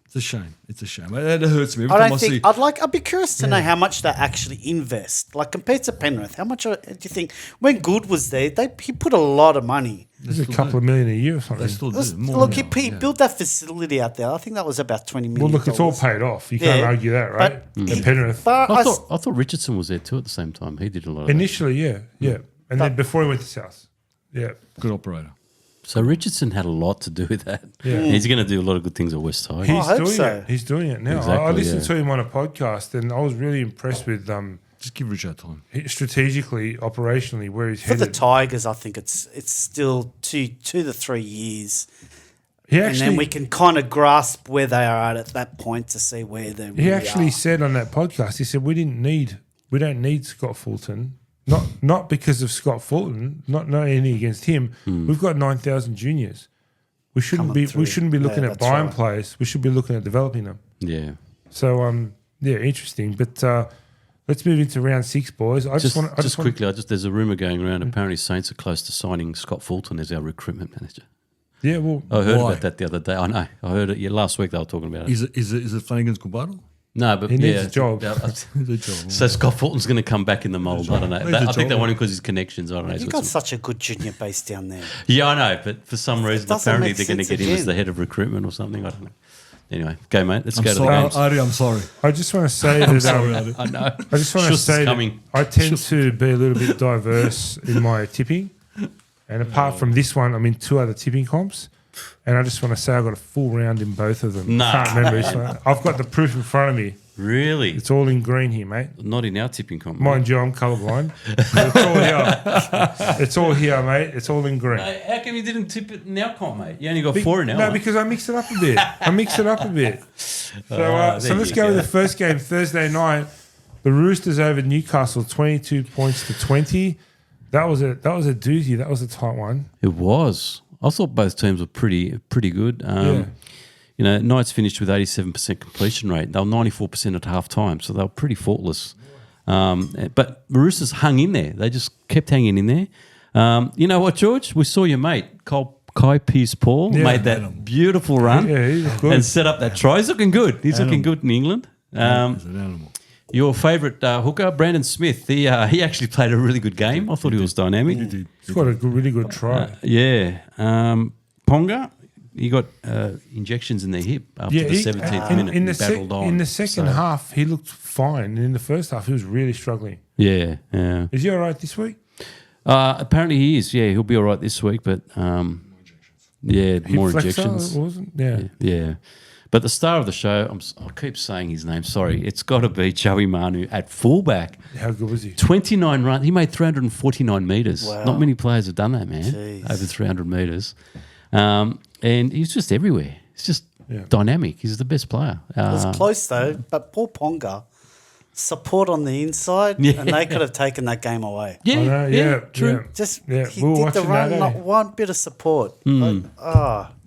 It's a shame. It's a shame. That hurts me. Every I time don't I think see. I'd be curious to know how much they actually invest. Like compared to Penrith, how much do you think when Good was there? He put a lot of money. There's a couple of million a year or something. They still do. Look, More he now, yeah. built that facility out there. I think that was about $20 million. Well, look, it's all paid off. You can't Yeah, argue that, right? but- At Penrith. But I thought Richardson was there too at the same time. He did a lot of that. Initially, yeah. And then before he went to South. Yeah. Good operator. So Richardson had a lot to do with that. Yeah. And he's going to do a lot of good things at West High. I He's hope doing so. it. He's doing it now. Exactly, I listened yeah. to him on a podcast and I was really impressed with Just give Richard time. strategically, operationally, where he's For the headed. Tigers, I think it's still 2 to 3 years, He and then we actually, can kind of grasp where they are at that point to see where they really he actually are. said on that podcast, he said, we don't need Scott Fulton. Not because of Scott Fulton, not anything against him. We've got 9,000 juniors. We shouldn't Coming be through. looking Yeah, at that's buying right. players. We should be looking at developing them. Yeah. So yeah, interesting. But let's move into round 6, boys. I just want quickly, there's a rumor going around. Apparently, Saints are close to signing Scott Fulton as our recruitment manager. Yeah, well, I heard Why? about that the other day. I know. I heard it. Yeah, last week they were talking about it. Is it Flanagan's Kubado? No, but he needs yeah, a job. He's a job. So Scott Fulton's going to come back in the mould. I don't know. He's a I think they job. want him because his connections. I don't know. You've got such a good junior base down there. Yeah, I know, but for some reason, doesn't apparently make they're going to sense get him as again. the head of recruitment or something. I don't know. Anyway, go, mate. Let's I'm go to the sorry, games. Ari, I'm sorry. I just want to say that Sorry, Ari. I know. I just want to Schuss is say that coming. I tend to be a little bit diverse in my tipping, and apart from this one, I'm in 2 other tipping comps, and I just want to say I got a full round in both of them. Nah. Can't remember. So I've got the proof in front of me. Really? It's all in green here, mate. Not in our tipping comp. Mind you, I'm colourblind. But it's all here. It's all here, mate. It's all in green. Hey, how come you didn't tip it in our comp, mate? You only got 4 in our. No, because I mixed it up a bit. So, there so let's you go go. with the first game Thursday night. The Roosters over Newcastle, 22 points to 20. That was a doozy. That was a tight one. It was. I thought both teams were pretty good. Yeah. You know, Knights finished with 87% completion rate. They were 94% at half time, so they were pretty faultless. But the Roosters hung in there. They just kept hanging in there. You know what, George? We saw your mate, Kai Pearce-Paul, Yeah. made that beautiful run Yeah, he looked good. and set up that try. He's looking good. He's looking good in England. He's an animal. Your favourite hooker, Brandon Smith, he actually played a really good game. I thought he was dynamic. He's got a really good try. Ponga, he got injections in the hip after the 17th minute. In he battled on. In the second half, he looked fine. And in the first half, he was really struggling. Yeah. Is he all right this week? Apparently he is. Yeah, he'll be all right this week, but more injections. Wasn't? Yeah. But the star of the show, I'll keep saying his name, sorry, it's got to be Joey Manu at fullback. How good was he? 29 runs. He made 349 metres. Wow. Not many players have done that, man. Jeez. Over 300 metres. And he's just everywhere. He's just dynamic. He's the best player. It was close though, but poor Ponga, support on the inside, and they could have taken that game away. True. Just Yeah, he we were did the watching run, that, not eh? one bit of support.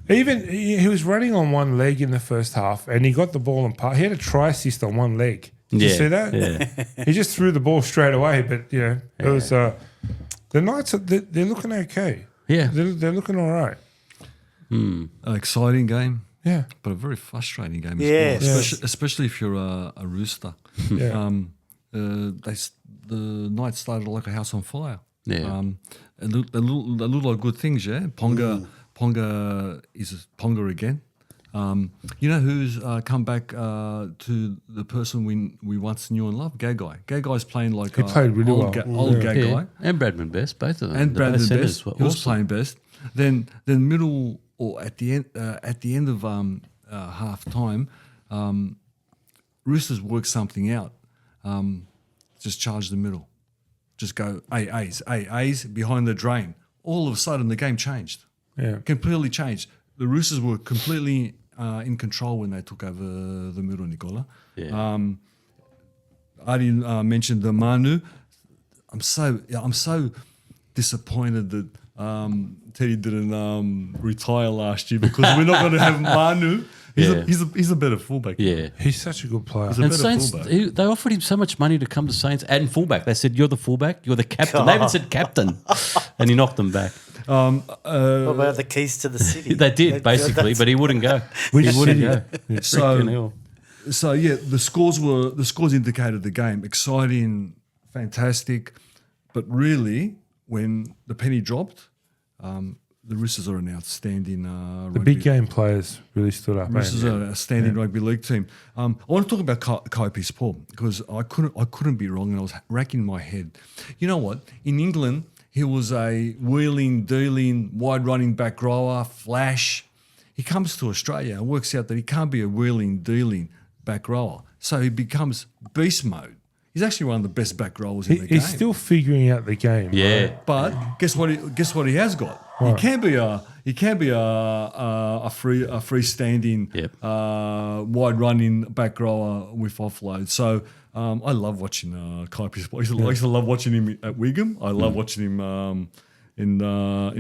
Even he was running on one leg in the first half, and he got the ball and he had a try assist on one leg. Did you see that? Yeah. He just threw the ball straight away, but it was the Knights. They're looking okay. Yeah. They're looking all right. An exciting game. Yeah. But a very frustrating game Yeah. as well, especially if you're a Rooster. Yeah. The night started like a house on fire. Yeah. It looked like good things, yeah. Ponga is Ponga again. You know who's come back to the person we once knew and loved? Gagai. Gagai's playing like He played really old well. Old Yeah. Gagai. And Bradman Best, both of them. And The Brandon both centres Best. were He was awesome. playing best. Then middle or at the end of half time, Roosters worked something out. Just charge the middle. Just go A's behind the drain. All of a sudden the game changed. Yeah. Completely changed. The Roosters were completely in control when they took over the middle, Nicola. Yeah. Adi mentioned the Manu. I'm so disappointed that Teddy didn't retire last year because we're not going to have Manu. He's a better fullback. Yeah. He's such a good player. He's a And better Saints, fullback. they offered him so much money to come to Saints and fullback. They said, "You're the fullback. You're the captain." They even said captain, and he knocked them back. What about the keys to the city? They did basically, but he wouldn't go. Which He wouldn't city? go. So- Freaking hell. So yeah, the scores indicated the game. Exciting, fantastic, but really, when the penny dropped, the Roosters are an outstanding The big game players really stood up. Roosters are an outstanding rugby league team. I want to talk about Kaipi Paul because I couldn't be wrong, and I was racking my head. You know what? In England, he was a wheeling, dealing, wide running back rower, flash. He comes to Australia and works out that he can't be a wheeling, dealing back rower. So he becomes beast mode. He's actually one of the best back rowers in the game. He's still figuring out the game. Yeah. But guess what? Guess what he has got. He can be a freestanding, wide running back rower with offload. So I love watching Kaipi. I used to love watching him at Wigan. I love watching him in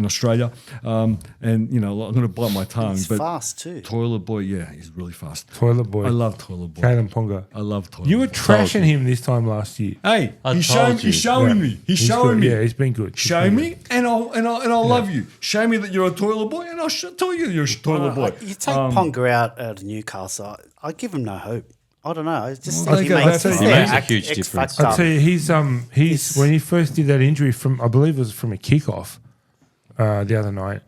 Australia. And you know, I'm going to bite my tongue. He's but fast too. Toilet Boy, yeah, he's really fast. Toilet Boy. I love Toilet Boy. Caden Ponga. I love Toilet You were Boy. trashing him this time last year. Hey, I he's told you. showing me. He's showing good. me. Yeah, he's been good. He's Show been me, and I'll love you. Show me that you're a toilet boy, and I'll tell you you're a toilet boy. You take Ponga out of Newcastle, I give him no hope. I don't know. I just Well, think he okay, makes that's- He makes a X huge difference. factor. I'll tell you, he's when he first did that injury from, I believe it was from a kickoff the other night.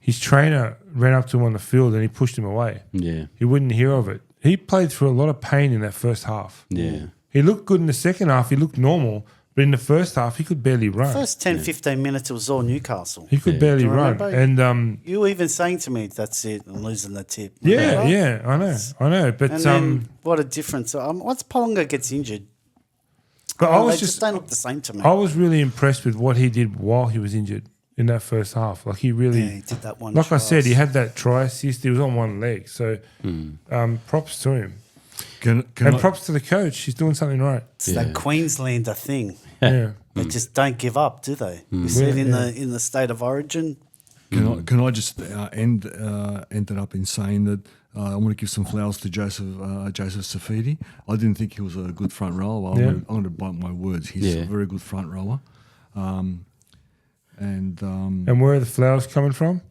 His trainer ran up to him on the field and he pushed him away. Yeah. He wouldn't hear of it. He played through a lot of pain in that first half. Yeah. He looked good in the second half. He looked normal, but in the first half, he could barely run. First 10, 15 minutes, it was all Newcastle. He could Yeah. barely Do you run. remember? And You were even saying to me, that's it, I'm losing the tip. yeah, Remember? I know. But And then what a difference. Once Ponga gets injured, but I they was just don't look the same to me. I was really impressed with what he did while he was injured in that first half. Like he really, Yeah, he did that one. like I said, he twice. had that try assist. He was on one leg, so props to him. Can And I, props to the coach. He's doing something right. It's that Queenslander thing. Yeah. They just don't give up, do they? You see it in the state of origin. can I just end it up in saying that I want to give some flowers to Joseph Safidi. I didn't think he was a good front rower. I'm going to bite my words. He's a very good front rower. And where are the flowers coming from?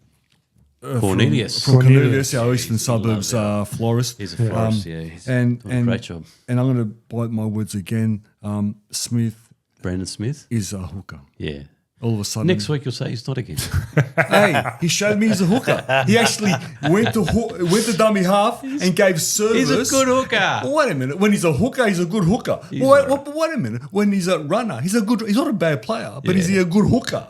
Cornelius. from Cornelius, our eastern suburbs florist. He's a florist, He's and done a great job. And I'm going to bite my words again. Smith Brandon Smith. is a hooker. Yeah. All of a sudden, Next week you'll say he's not again. hey, he showed me he's a hooker. He actually went to dummy half and gave service. He's a good hooker. Well, wait a minute. When he's a hooker, he's a good hooker. Wait a minute. When he's a runner, he's not a bad player, but is he a good hooker?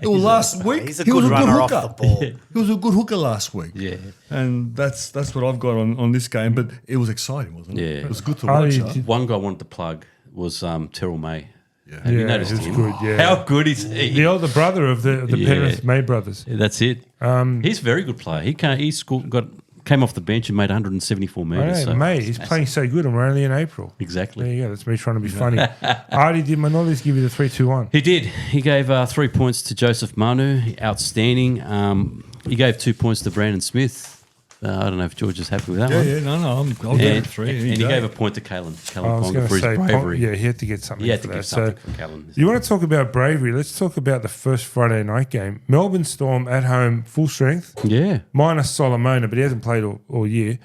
Last week, He's a he was good a good runner hooker. off the ball. He was a good hooker last week. Yeah. And that's what I've got on this game. But it was exciting, wasn't it? Yeah. It was good to Oh, watch. you huh? did- One guy I wanted to plug was Terrell May. Yeah. Have you Yeah, noticed he was him? good, yeah. How good is he? The older brother of the Yeah. Penrith May brothers. Yeah, that's it. He's a very good player. He came off the bench and made 174 I metres. know, May, he's playing so good and we're only in April. There Exactly. you go. That's me trying to be funny. Artie, did Manolis give you the 3-2-1? He did. He gave 3 points to Joseph Manu. Outstanding. He gave 2 points to Brandon Smith. I don't know if George is happy with that one. Yeah, no, I'll give it 3. And he gave a point to Kalen I was Ponga going for to his say, bravery. yeah, he had to get something He had for to that. give So something for Kalen. you want to talk about bravery? Let's talk about the first Friday night game. Melbourne Storm at home, full strength, Yeah. minus Solomona, but he hasn't played all year,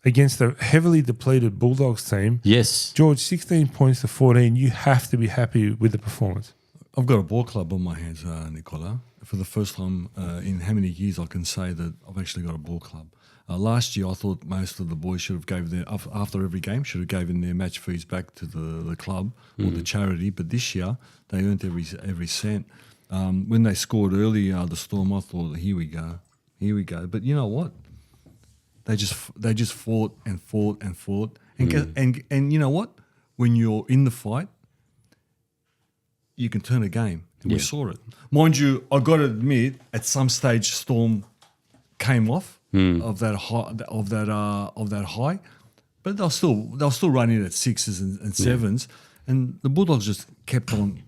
against the heavily depleted Bulldogs team. Yes. George, 16 points to 14. You have to be happy with the performance. I've got a ball club on my hands, Nicola. For the first time in how many years I can say that I've actually got a ball club. Last year, I thought most of the boys should have gave their after every game should have given their match fees back to the club or the charity. But this year, they earned every cent. When they scored early, the Storm, I thought, here we go. But you know what? They just fought and fought and fought, and you know what? When you're in the fight, you can turn a game. And we saw it. Mind you, I got to admit, at some stage, Storm came off of that high, but they'll still running at 6s and 7s, and the Bulldogs just kept on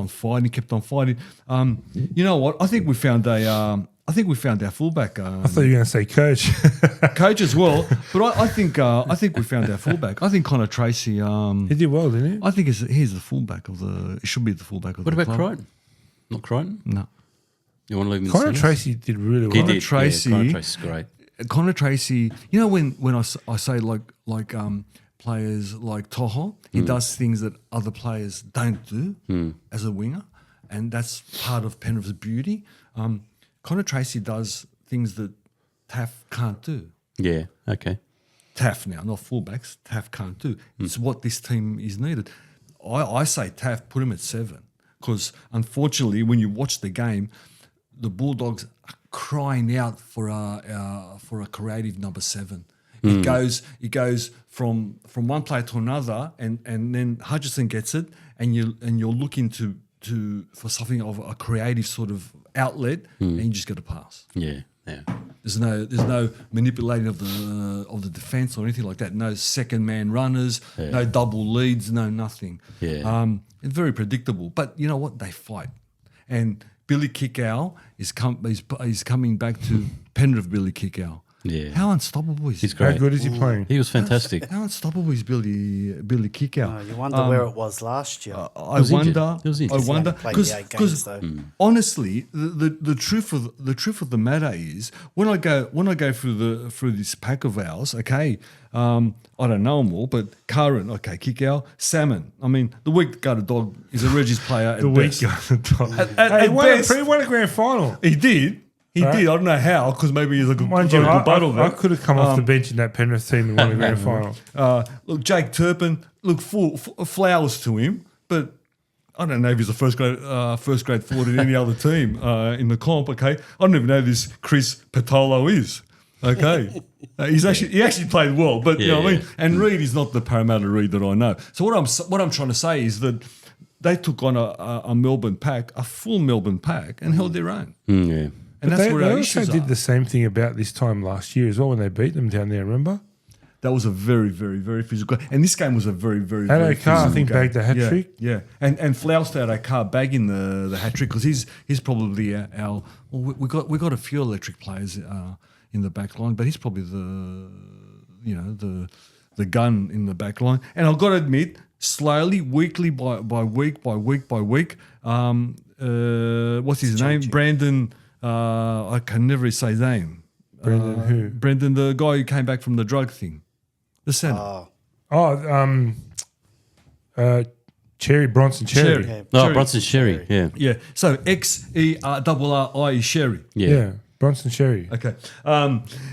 fighting. You know what? I think we found our fullback. I thought you were going to say coach. Coach as well, but I think we found our fullback. I think Connor Tracy. He did well, didn't he? I think he's the fullback of the. He should be the fullback of What the about club. Crichton? Not Crichton? No. You want to leave him in Connor centres? Tracy did really well. He Connor did. Tracy- Yeah, Connor Tracy's great. Connor Tracy. You know when I say like players like Toho, he does things that other players don't do as a winger, and that's part of Penrith's beauty. Connor Tracy does things that Taff can't do. Yeah, okay. Taff now, not fullbacks. Taff can't do. It's what this team is needed. I say Taff, put him at 7, because unfortunately, when you watch the game, the Bulldogs are crying out for a creative number 7. It goes from one player to another, and then Hutchison gets it, and you're looking for something of a creative sort of outlet, and you just got to pass. Yeah, yeah. There's no manipulating of the defence or anything like that. No second man runners, no double leads, no nothing. Yeah. It's very predictable. But you know what? They fight. And Billy Kickow is coming back to Penrith. Billy Kickow. Yeah. How unstoppable is he? He's great. How good is he playing? He was fantastic. How unstoppable is Billy Kickow? You wonder where it was last year. I was injured. wonder. He was injured. I He wonder only played the 8 games, though. honestly, the truth of the matter is when I go through this pack of ours. Okay, I don't know them all, but Curran, okay, Kickow, Salmon. I mean, the weak guarded dog is a Reggie's player at The week best. He won a grand final. He did. He Right. did. I don't know how, because maybe he's a good, Mind got you, a good battle I there. could have come off the bench in that Penrith team and won a grand final. Look, Jake Turpin, look, full flowers to him, but I don't know if he's a first grade forward in any other team in the comp. Okay, I don't even know who this Chris Patolo is. Okay, he actually played well, but you know what I mean. And Reid is not the Parramatta Reid that I know. So what I'm trying to say is that they took on a Melbourne pack, a full Melbourne pack, and held their own. Yeah. And But that's they where our also issues did are. the same thing about this time last year as well when they beat them down there, remember? That was a very, very, very physical. And this game was a very, very, Addo very Carr, I physical think, game. bagged the hat trick. Yeah. And Flowers to Addo Carr bagging the hat trick, because he's probably our. Well, we got a few electric players in the back line, but he's probably the gun in the back line. And I've got to admit, slowly, weekly by week. What's his name? Brandon I can never say his name. Brendan who? Brendan, the guy who came back from the drug thing. The centre. Cherry, Bronson Cherry. Cherry. No, Bronson Sherry. Yeah. Yeah. So XERRI Sherry. Yeah, Bronson Cherry. Okay.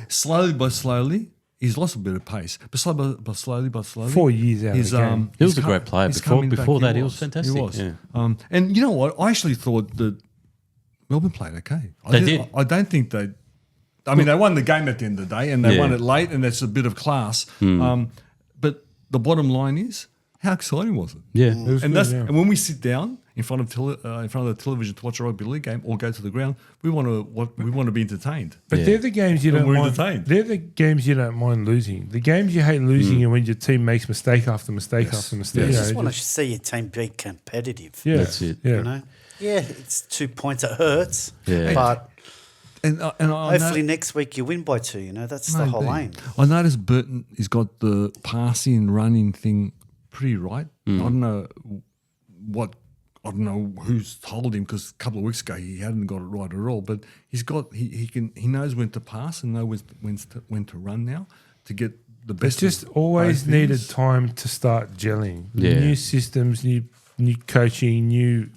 Slowly but slowly, he's lost a bit of pace. But slowly, 4 years out of the game. He was a great player. Before that, he was fantastic. He was. Yeah. And you know what? I actually thought that Melbourne played okay. They did. I don't think they. I mean, they won the game at the end of the day, and they Yeah. won it late, and that's a bit of class. But the bottom line is, how exciting was it? Yeah. It was And good, that's yeah. and when we sit down in front of the television to watch a rugby league game or go to the ground, we want to be entertained. But Yeah. they're the games you And don't we're mind. entertained. They're the games you don't mind losing. The games you hate losing are when your team makes mistake after mistake after mistake. You You just know, want to see your team be competitive. yeah, That's it. Yeah. You know? Yeah, it's 2 points. It hurts. Yeah. But And I hopefully next week you win by 2. You know, that's the whole aim. I noticed Burton has got the passing and running thing pretty right. I don't know who's told him, because a couple of weeks ago he hadn't got it right at all. But he knows when to pass and knows when to run now to get the It's best. just of always both needed things. time to start gelling. Yeah. New systems, new coaching, new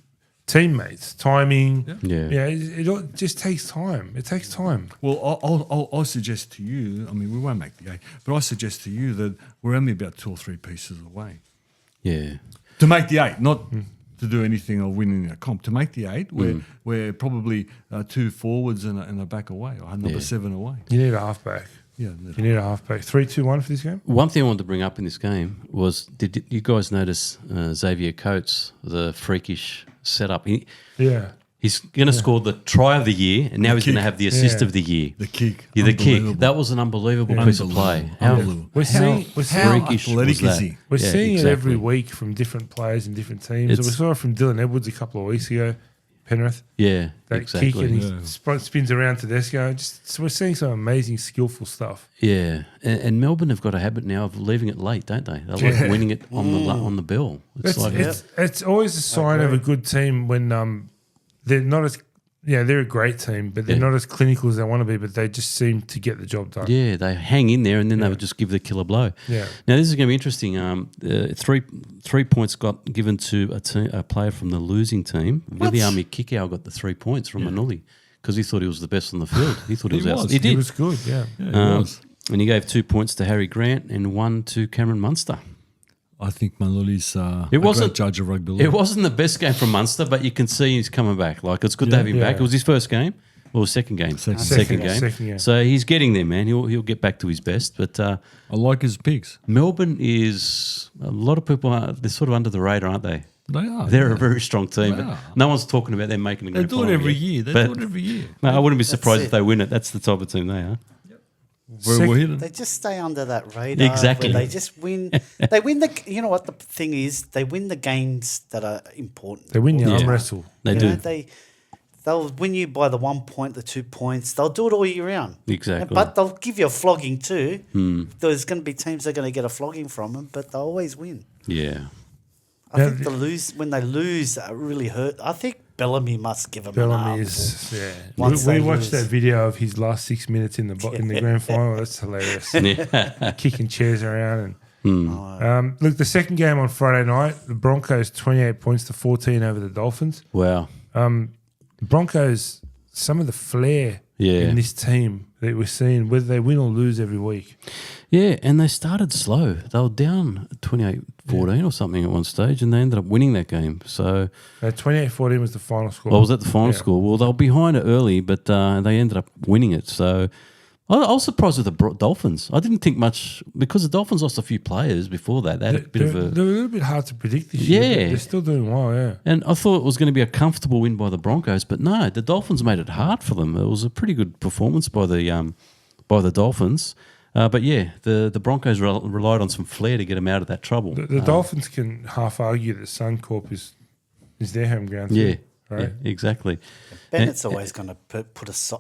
teammates, timing. Yeah. It all just takes time. It takes time. Well, I'll suggest to you. I mean, we won't make the 8, but I suggest to you that we're only about 2 or 3 pieces away Yeah. to make the 8, not to do anything or winning a comp. To make the 8, we're probably 2 forwards and a back away, or number 7 away. You need a halfback. Yeah, You need a halfback. 3-2-1 for this game. One thing I wanted to bring up in this game was, did you guys notice Xavier Coates, the freakish setup? Yeah. He's going to score the try of the year, and now he's going to kick. have the assist Yeah. of the year. the kick. Yeah, the kick. Unbelievable. That was an unbelievable piece of play. Unbelievable. We're seeing How freakish athletic was that? is he? We're Yeah, seeing exactly. it every week from different players and different teams. It's- we saw it from Dylan Edwards a couple of weeks ago, Penrith. Yeah, That exactly. kick and he spins around Tedesco. So we're seeing some amazing, skillful stuff. Yeah, and Melbourne have got a habit now of leaving it late, don't they? They like winning it on the bell. It's always a sign of a good team when they're not as they're a great team, but they're not as clinical as they want to be. But they just seem to get the job done. Yeah, they hang in there and then they would just give the killer blow. Yeah. Now this is going to be interesting. 3 points got given to a player from the losing team. Viliami Kikau got the 3 points from Manuli because he thought he was the best on the field. He thought he was out. He He did. was good. Yeah. And he gave 2 points to Harry Grant and 1 to Cameron Munster. I think Manuli's a wasn't- great judge of rugby league. It wasn't the best game from Munster, but you can see he's coming back. Like, it's good to have him back. It was his first game. Or second game. Second game. So he's getting there, man. He'll get back to his best. But I like his picks. Melbourne is a lot of people. They're sort of under the radar, aren't they? They are. They're a very strong team, They but are. no one's talking about them making a They grand do it final every yet. year. They But- do it every year. No, I wouldn't be surprised it. if they win it. That's the type of team they are. We're hitting. They just stay under that radar. Exactly. Where they just win. They win the. You know what the thing is? They win the games that are important. They win your Yeah. arm wrestle. They You do. know, they'll win you by the 1 point, the 2 points. They'll do it all year round. Exactly. But they'll give you a flogging too. There's going to be teams that are going to get a flogging from them, but they'll always win. Yeah. I think when they lose, that really hurt. I think Bellamy must give them an Bellamy arm. is Once We they watched lose. that video of his last 6 minutes in the grand final. That's hilarious. Yeah. Kicking chairs around and look, the second game on Friday night, the Broncos 28 points to 14 over the Dolphins. Wow. The Broncos, some of the flair in this team that we're seeing, whether they win or lose every week. Yeah, and they started slow. They were down 28-14 or something at one stage, and they ended up winning that game. So, 28-14 was the final score. was that the final score? Well, they were behind it early, but they ended up winning it. So, I was surprised with the Dolphins. I didn't think much because the Dolphins lost a few players before that. They had a bit of a... They're a little bit hard to predict this year. Yeah. But they're still doing well, yeah. And I thought it was going to be a comfortable win by the Broncos, but no, the Dolphins made it hard for them. It was a pretty good performance by the Dolphins. But yeah, the Broncos relied on some flair to get them out of that trouble. The Dolphins can half argue that Suncorp is their home ground. Yeah, too, right? yeah, exactly. Bennett's always going to put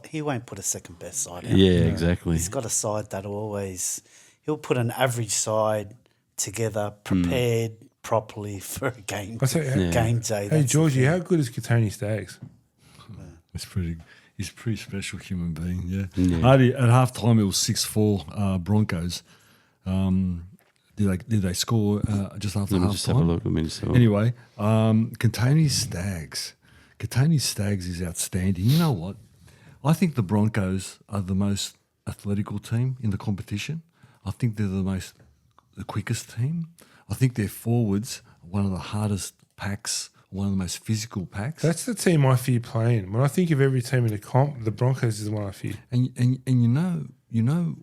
he won't put a second best side out. Yeah, exactly. He's got a side that'll always he'll put an average side together, prepared properly for a game I say, game day. Hey, That's Georgie, how good is Katoni Staggs? It's pretty. He's a pretty special human being, yeah. At half time, it was 6-4 Broncos. Did they score just after Let me half just time? have a look. Let me just have a look. Anyway, Canterbury Stags. Canterbury Stags is outstanding. You know what? I think the Broncos are the most athletical team in the competition. I think they're the quickest team. I think their forwards are one of the hardest packs, one of the most physical packs. That's the team I fear playing. When I think of every team in the comp, the Broncos is the one I fear. And you know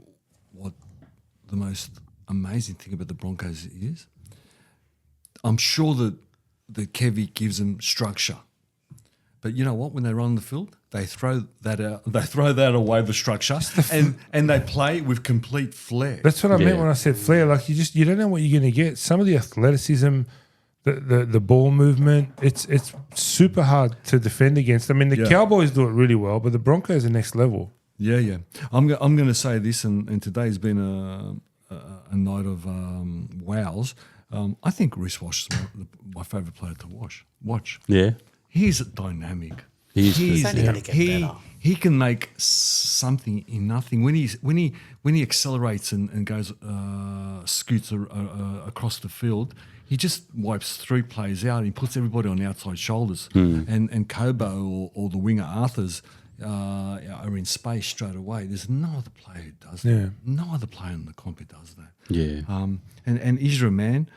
what the most amazing thing about the Broncos is? I'm sure that Kevy gives them structure. But you know what? When they run on the field, they throw that out. They throw that away, the structure, and they play with complete flair. That's what I meant when I said flair. Like you don't know what you're going to get. Some of the athleticism, the ball movement, it's super hard to defend against. I mean, the Cowboys do it really well, but the Broncos are next level. Yeah. I'm going to say this, and today's been a night of wows. I think Reece Wash is my favourite player to watch. Yeah. He's dynamic. He's only going to get better. He can make something in nothing. When he accelerates and goes scoots across the field, he just wipes 3 players out. He puts everybody on the outside shoulders. And Kobo or the winger Arthurs are in space straight away. There's no other player who does that. No other player in the comp who does that. Yeah. And Isra, man,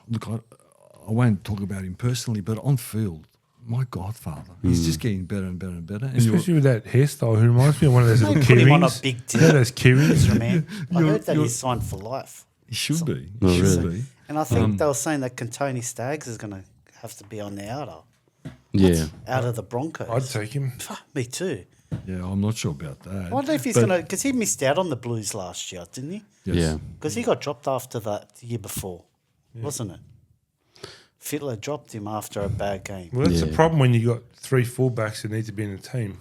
look, I won't talk about him personally, but on field, my godfather. He's just getting better and better and better. And Especially with that hairstyle, who reminds me of one of those little Put him on a Kiwis. big You know those Kiwis? man. I heard that he's signed for life. he should be. Oh, He should really? be. And I think they were saying that Canterbury Stags is going to have to be on the outer. Yeah. Out of the Broncos. I'd take him. Me too. Yeah, I'm not sure about that. I wonder if he's going to... Because he missed out on the Blues last year, didn't he? Yes. Yeah. Because he got dropped after that the year before, wasn't it? Fittler dropped him after a bad game. Well, that's the Yeah. problem when you got 3 fullbacks that need to be in the team.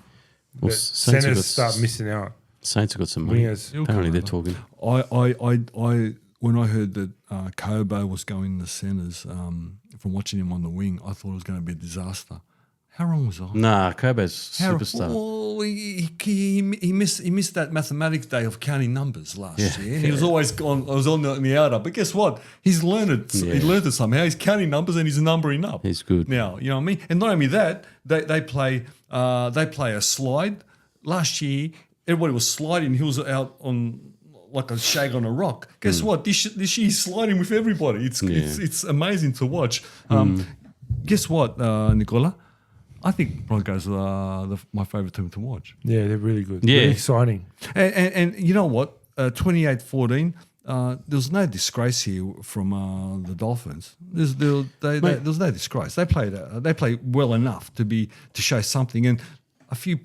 Well, That Saints have centers got start missing out. Saints have got some money. Wingers. Apparently they're talking. I when I heard that Kobo was going in the centres, from watching him on the wing, I thought it was going to be a disaster. How wrong was I? Nah, Kobo's superstar. Well, he missed that mathematics day of counting numbers last year. And he was always on the outer. But guess what? He's learned it. He learned it somehow. He's counting numbers and he's numbering up. He's good. Now, you know what I mean? And not only that, they play a slide. Last year, everybody was sliding. He was out on like a shag on a rock. Guess what? This year he's sliding with everybody. It's amazing to watch. Guess what, Nicola? I think Broncos are my favourite team to watch. Yeah, they're really good. Yeah. Really exciting. And you know what? 28-14, there was no disgrace here from the Dolphins. There was no disgrace. They played well enough to show something, and a few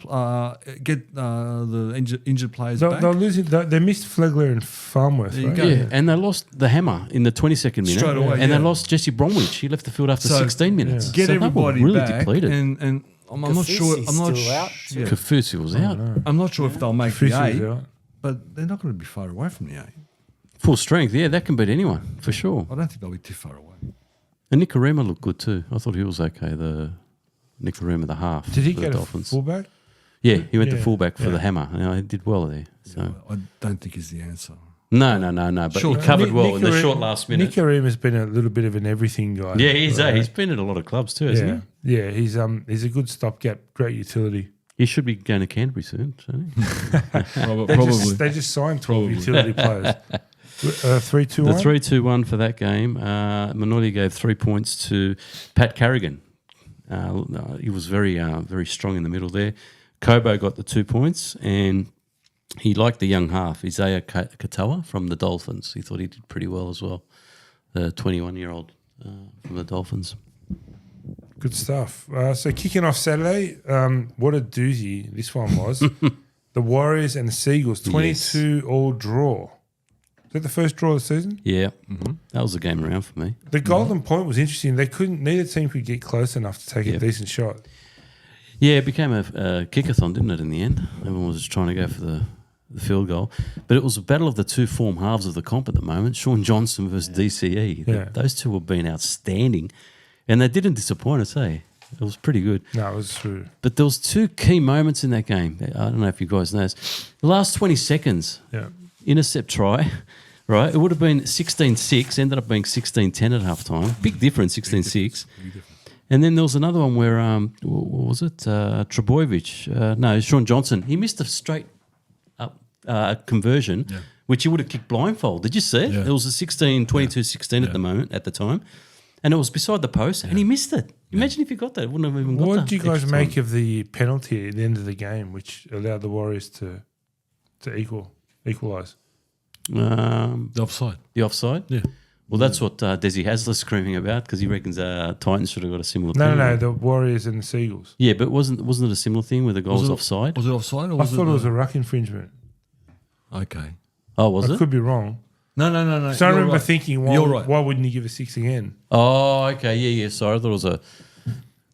get the injured players back. They're losing. They missed Flegler and Farmworth. you Right? go. Yeah, and they lost the hammer in the 22nd minute. Straight away, and they yeah. lost Jesse Bromwich. He left the field after 16 minutes. Get So they were everybody really back, depleted. and I'm not sure. Kafusi's I'm not still out sh- too. yeah. Kafusi was out. I'm not sure if they'll make Fisher's the 8, out. but they're not going to be far away from the 8. Full strength, yeah, that can beat anyone, for sure. I don't think they'll be too far away. And Nicarima looked good too. I thought he was okay, the Nicarima, the half. Did he for get the a Dolphins. fullback? Yeah, he went to Yeah, fullback for yeah. the hammer. He did well there. So I don't think he's the answer. No. But Sure. he covered well in the Nicarima- short last minute. Nicarima has been a little bit of an everything guy. Yeah, he's been at a lot of clubs too, hasn't Yeah, he's a good stopgap, great utility. he? He should be going to Canterbury soon, shouldn't he? They just signed 12 utility players. 3-2-1. The 3-2-1 for that game. Minotti gave 3 points to Pat Carrigan. He was very strong in the middle there. Kobo got the 2 points, and he liked the young half, Isaiah Katoa from the Dolphins. He thought he did pretty well as well, the 21-year-old from the Dolphins. Good stuff. So kicking off Saturday, what a doozy this one was. The Warriors and the Seagulls, 22 all draw. Is that the first draw of the season? Yeah, that was the game around for me. The golden point was interesting. Neither team could get close enough to take a decent shot. Yeah, it became a kickathon, didn't it, in the end? Everyone was just trying to go for the field goal. But it was a battle of the two form halves of the comp at the moment, Sean Johnson versus DCE. Yeah. Those two have been outstanding, and they didn't disappoint us, eh? It was pretty good. No, it was true. But there was two key moments in that game. I don't know if you guys know this. The last 20 seconds, Yeah. intercept try, right? It would have been 16-6, ended up being 16-10 at halftime. Big difference, 16-6. And then there was another one where, what was it? Trebojevic. Sean Johnson. He missed a straight up conversion, which he would have kicked blindfold. Did you see it? Yeah. It was a 16-22-16 at the time. And it was beside the post, and he missed it. Imagine if he got that. Wouldn't have even got that. What did you guys extra make time. of the penalty at the end of the game, which allowed the Warriors to equalise? The offside. The offside? Yeah. Well, that's what Desi Hasler's screaming about because he reckons Titans should have got a similar No, thing. no, the Warriors and the Seagulls. Yeah, but wasn't it a similar thing where the goal was offside? Was it offside? Or I thought it was a ruck infringement. Okay. Oh, was I it? could be wrong. No. So I You're remember right. thinking, You're right. why wouldn't you give a 6 again? Oh, okay. Yeah. Sorry, I thought it was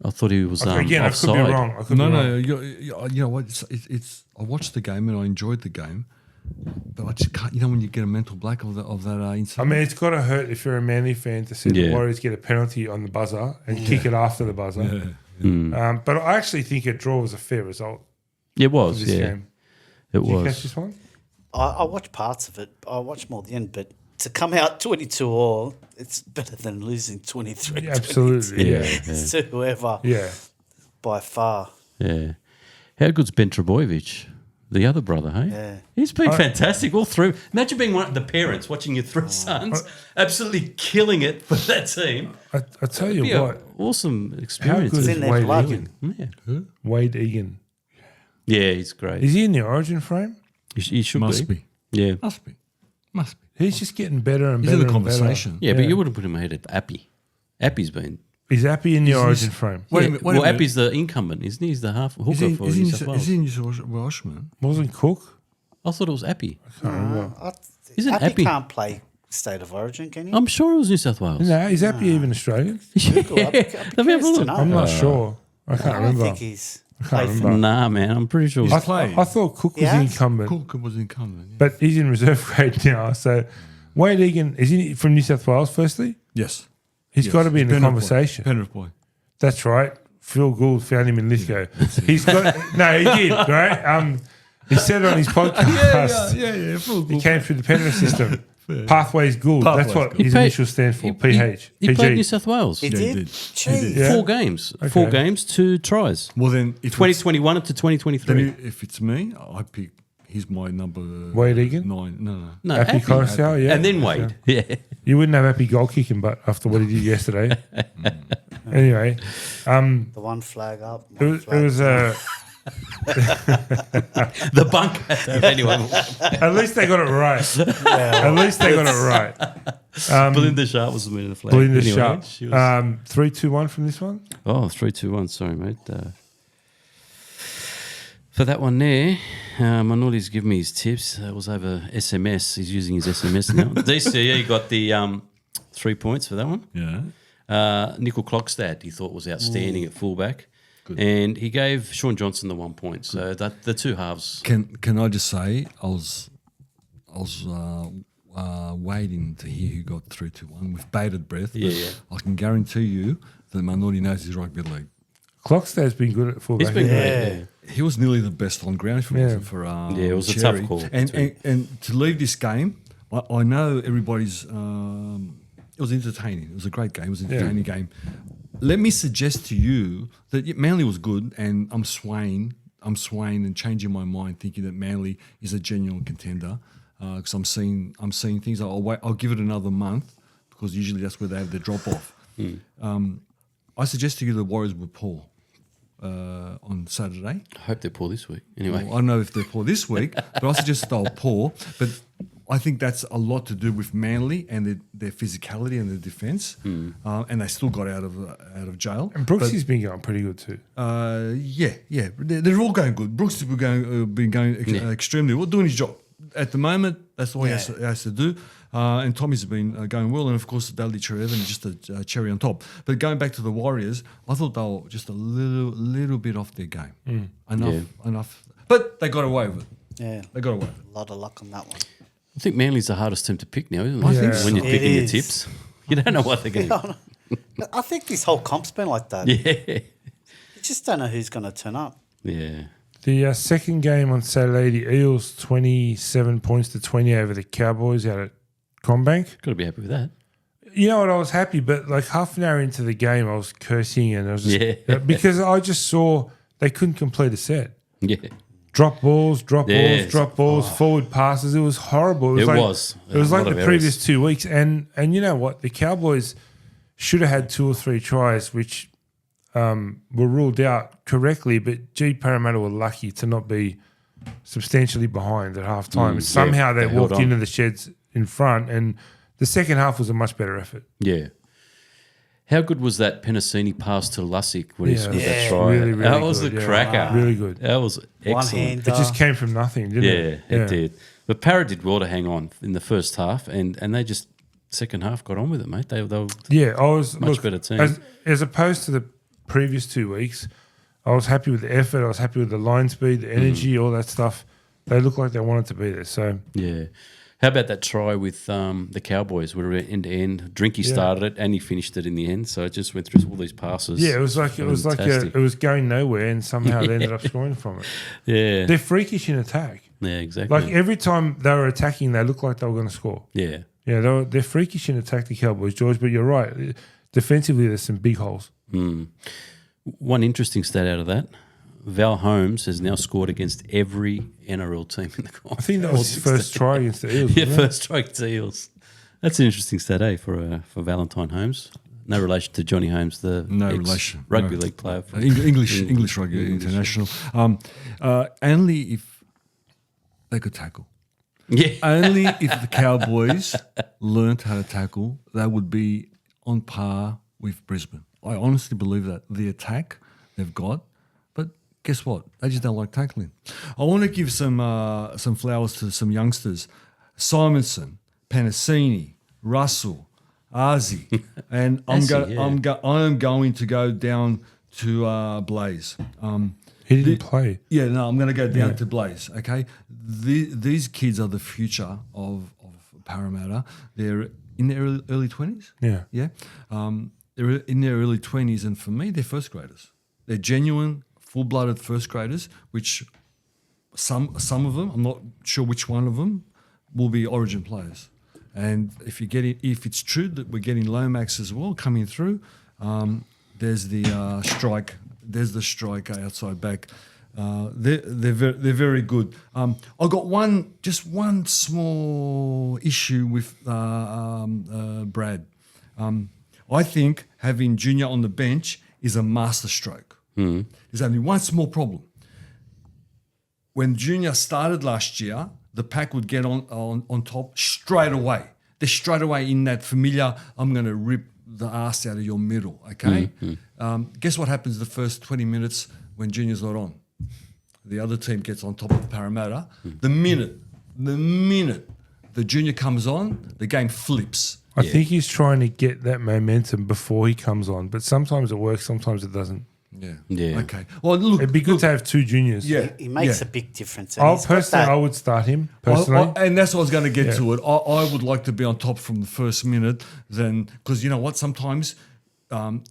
I thought he was Again, offside. I could be wrong. I could be No, wrong. you know what? It's. I watched the game and I enjoyed the game, but I just can't. You know, when you get a mental block of that I incident. mean, it's got to hurt if you're a Manly fan to see the Yeah. Warriors get a penalty on the buzzer and kick it after the buzzer. Mm. But I actually think a draw was a fair result It for was, this yeah. game. It Did you catch was. this one? I watched parts of it. I watched more at the end, but to come out 22-all, it's better than losing 23. Yeah, absolutely. Yeah. to whoever Yeah. by far. Yeah. How good's Ben Trebojevic? The other brother, hey? Yeah. He's been fantastic all through. Imagine being one of the parents watching your three sons absolutely killing it for that team. I tell It'd be you an what, awesome how experience. good is in their Wade blood. Egan? Yeah. Wade Egan. Yeah, he's great. Is he in the origin frame? He should Must be. Yeah. Must be. He's just getting better and He's better in the and better. conversation. Yeah, but you wouldn't put him ahead of Appy. Appy's been. Is Appy in the origin frame? Wait a Yeah, minute. well, Appy's the incumbent, isn't he? He's the half hooker for New South Wales. Is he in New South Wales, man? Wasn't Cook? I thought it was Appy. Isn't Appy- Appy can't play State of Origin, can you? I'm sure it was New South Wales. No, is Appy even Australian? Let me have a look. I'm not sure. I can't I don't remember. think he's can't played for remember. Nah, man, I'm pretty sure. It was I thought Cook was the Yeah? incumbent, Cook was incumbent. Yeah. but he's in reserve grade now. So Wade Egan, is he from New South Wales, firstly? Yes. He's got to be in the Penrith boy. conversation. Penrith boy. That's right. Phil Gould found him in Lithgow. He's got no, he did, right? He said it on his podcast. Yeah. Full He came through the Penrith system. Pathways Gould. That's Pathways what Gould. his played- initials stand for. he PH. He played New PG. South Wales. He Yeah, he did? did. Jeez. Yeah. 4 games. Okay. 4 games, 2 tries. Well, then, if 2021 up to 2023. then if it's me, I pick. He's my number. Wade Egan? 9. No. No, Appy Appy. Coruscant, yeah. And then Wade. Yeah. You wouldn't have Appy goal kicking, but after what he did yesterday. Anyway, The one flag up. it was The bunk had to have anyone. at least they got it right. At least they got it right. Belinda Sharp was the man of the flag. Belinda Anyway, Sharp. she was- 3-2-1 from this one. Oh, 3-2-1. Sorry, mate. For that one there, Manoli's given me his tips. It was over SMS. He's using his SMS now. DC, he got the 3 points for that one. Yeah. Nickel Clockstad, he thought was outstanding at fullback. And he gave Sean Johnson the 1 point. So that the two halves. Can I just say I was waiting to hear who got 3-2-1 with bated breath. Yeah. I can guarantee you that Manoli knows his rugby league. Clockstad's been good at fullback. He's been Yeah. great. Yeah. He was nearly the best on ground if it Yeah. wasn't for it was a Cherry. tough call And to leave this game, I know everybody's. It was entertaining. It was a great game. It was an entertaining game. Let me suggest to you that Manly was good, and I'm swaying and changing my mind, thinking that Manly is a genuine contender because I'm seeing things. I'll give it another month because usually that's where they have their drop off. I suggest to you the Warriors were poor on Saturday. I hope they're poor this week. Anyway. Well, I don't know if they're poor this week, but I suggest they're poor. But I think that's a lot to do with Manly and their physicality and their defence, and they still got out of jail. And Brooksy's been going pretty good too. Yeah, they're all going good. Brooks has been going extremely well, doing his job at the moment. That's all he has to do. And Tommy's been going well, and of course, Dudley Cherry Evans is just a cherry on top. But going back to the Warriors, I thought they were just a little bit off their game. Enough. But they got away with it. Yeah. They got away with it. A lot of luck on that one. I think Manly's the hardest team to pick now, isn't it? I think When you're so. picking It your is. tips. You don't know what they're going to I think this whole comp's been like that. Yeah. You just don't know who's going to turn up. Yeah. The second game on Saturday, the Eels 27 points to 20 over the Cowboys out at Combank. Got to be happy with that. You know what? I was happy, but like half an hour into the game, I was cursing and I was just Yeah. because I just saw they couldn't complete a set. Yeah. Drop balls, Yes. forward passes. It was horrible. It like, was. It was A like lot the of previous errors. 2 weeks. And you know what? The Cowboys should have had 2 or 3 tries, which were ruled out correctly. But gee, Parramatta were lucky to not be substantially behind at half time. And somehow they they held walked on. into the sheds in front, and the second half was a much better effort. Yeah. How good was that Penasini pass to Lussick when he Yeah. scored that Yeah. try? Really, really that was good, a yeah. cracker. Really good. That was One excellent. hand. It just came from nothing, didn't it? Yeah, it did. But Parra did well to hang on in the first half, and they just second half got on with it, mate. They were Yeah, I was Much better team. As opposed to the previous 2 weeks. I was happy with the effort. I was happy with the line speed, the energy, all that stuff. They looked like they wanted to be there. So yeah. How about that try with the Cowboys? We were end to end. Drinky started it and he finished it in the end. So it just went through all these passes. yeah, it was Fantastic. it was going nowhere, and somehow they ended up scoring from it. Yeah, They're freakish in attack. yeah, exactly. Like every time they were attacking, they looked like they were going to score. yeah, Yeah, they're freakish in attack, the Cowboys, George. But you're right. Defensively, there's some big holes. one interesting stat out of that: Val Holmes has now scored against every NRL team in the comp. I think that was his first try against the Eels. Yeah, wasn't it? first strike to Eels. That's an interesting stat, for Valentine Holmes. No relation to Johnny Holmes, the relation. rugby No. league player. For English rugby international. Only if they could tackle. Yeah, Only if the Cowboys learnt how to tackle, they would be on par with Brisbane. I honestly believe that. The attack they've got, but guess what? They just don't like tackling. I want to give some flowers to some youngsters. Simonson, Penasini, Russell, Arzi, and I'm going to go down to Blaze. He didn't play. Yeah, no, I'm going to go down to Blaze. Okay, these kids are the future of Parramatta. They're in their early 20s. Yeah. Yeah, they're in their early 20s, and for me, they're first graders. They're genuine, full-blooded first graders. Which some of them, I'm not sure which one of them, will be Origin players. And if it's true that we're getting Lomax as well coming through, there's the strike. There's the striker outside back. They're very good. I got one small issue with Brad. I think having Junior on the bench is a masterstroke. There's only one small problem. When Junior started last year, the pack would get on top straight away. They're straight away in that familiar, I'm going to rip the ass out of your middle, okay? Guess what happens the first 20 minutes when Junior's not on? The other team gets on top of Parramatta. The minute the Junior comes on, the game flips. I think he's trying to get that momentum before he comes on, but sometimes it works, sometimes it doesn't. Yeah. Okay. Well, look. It'd be good to have 2 juniors. Yeah. He makes yeah. a big difference. And he's got Personally, that- I would start him. Personally, And that's what I was going to get to it. I would like to be on top from the first minute, because you know what? Sometimes from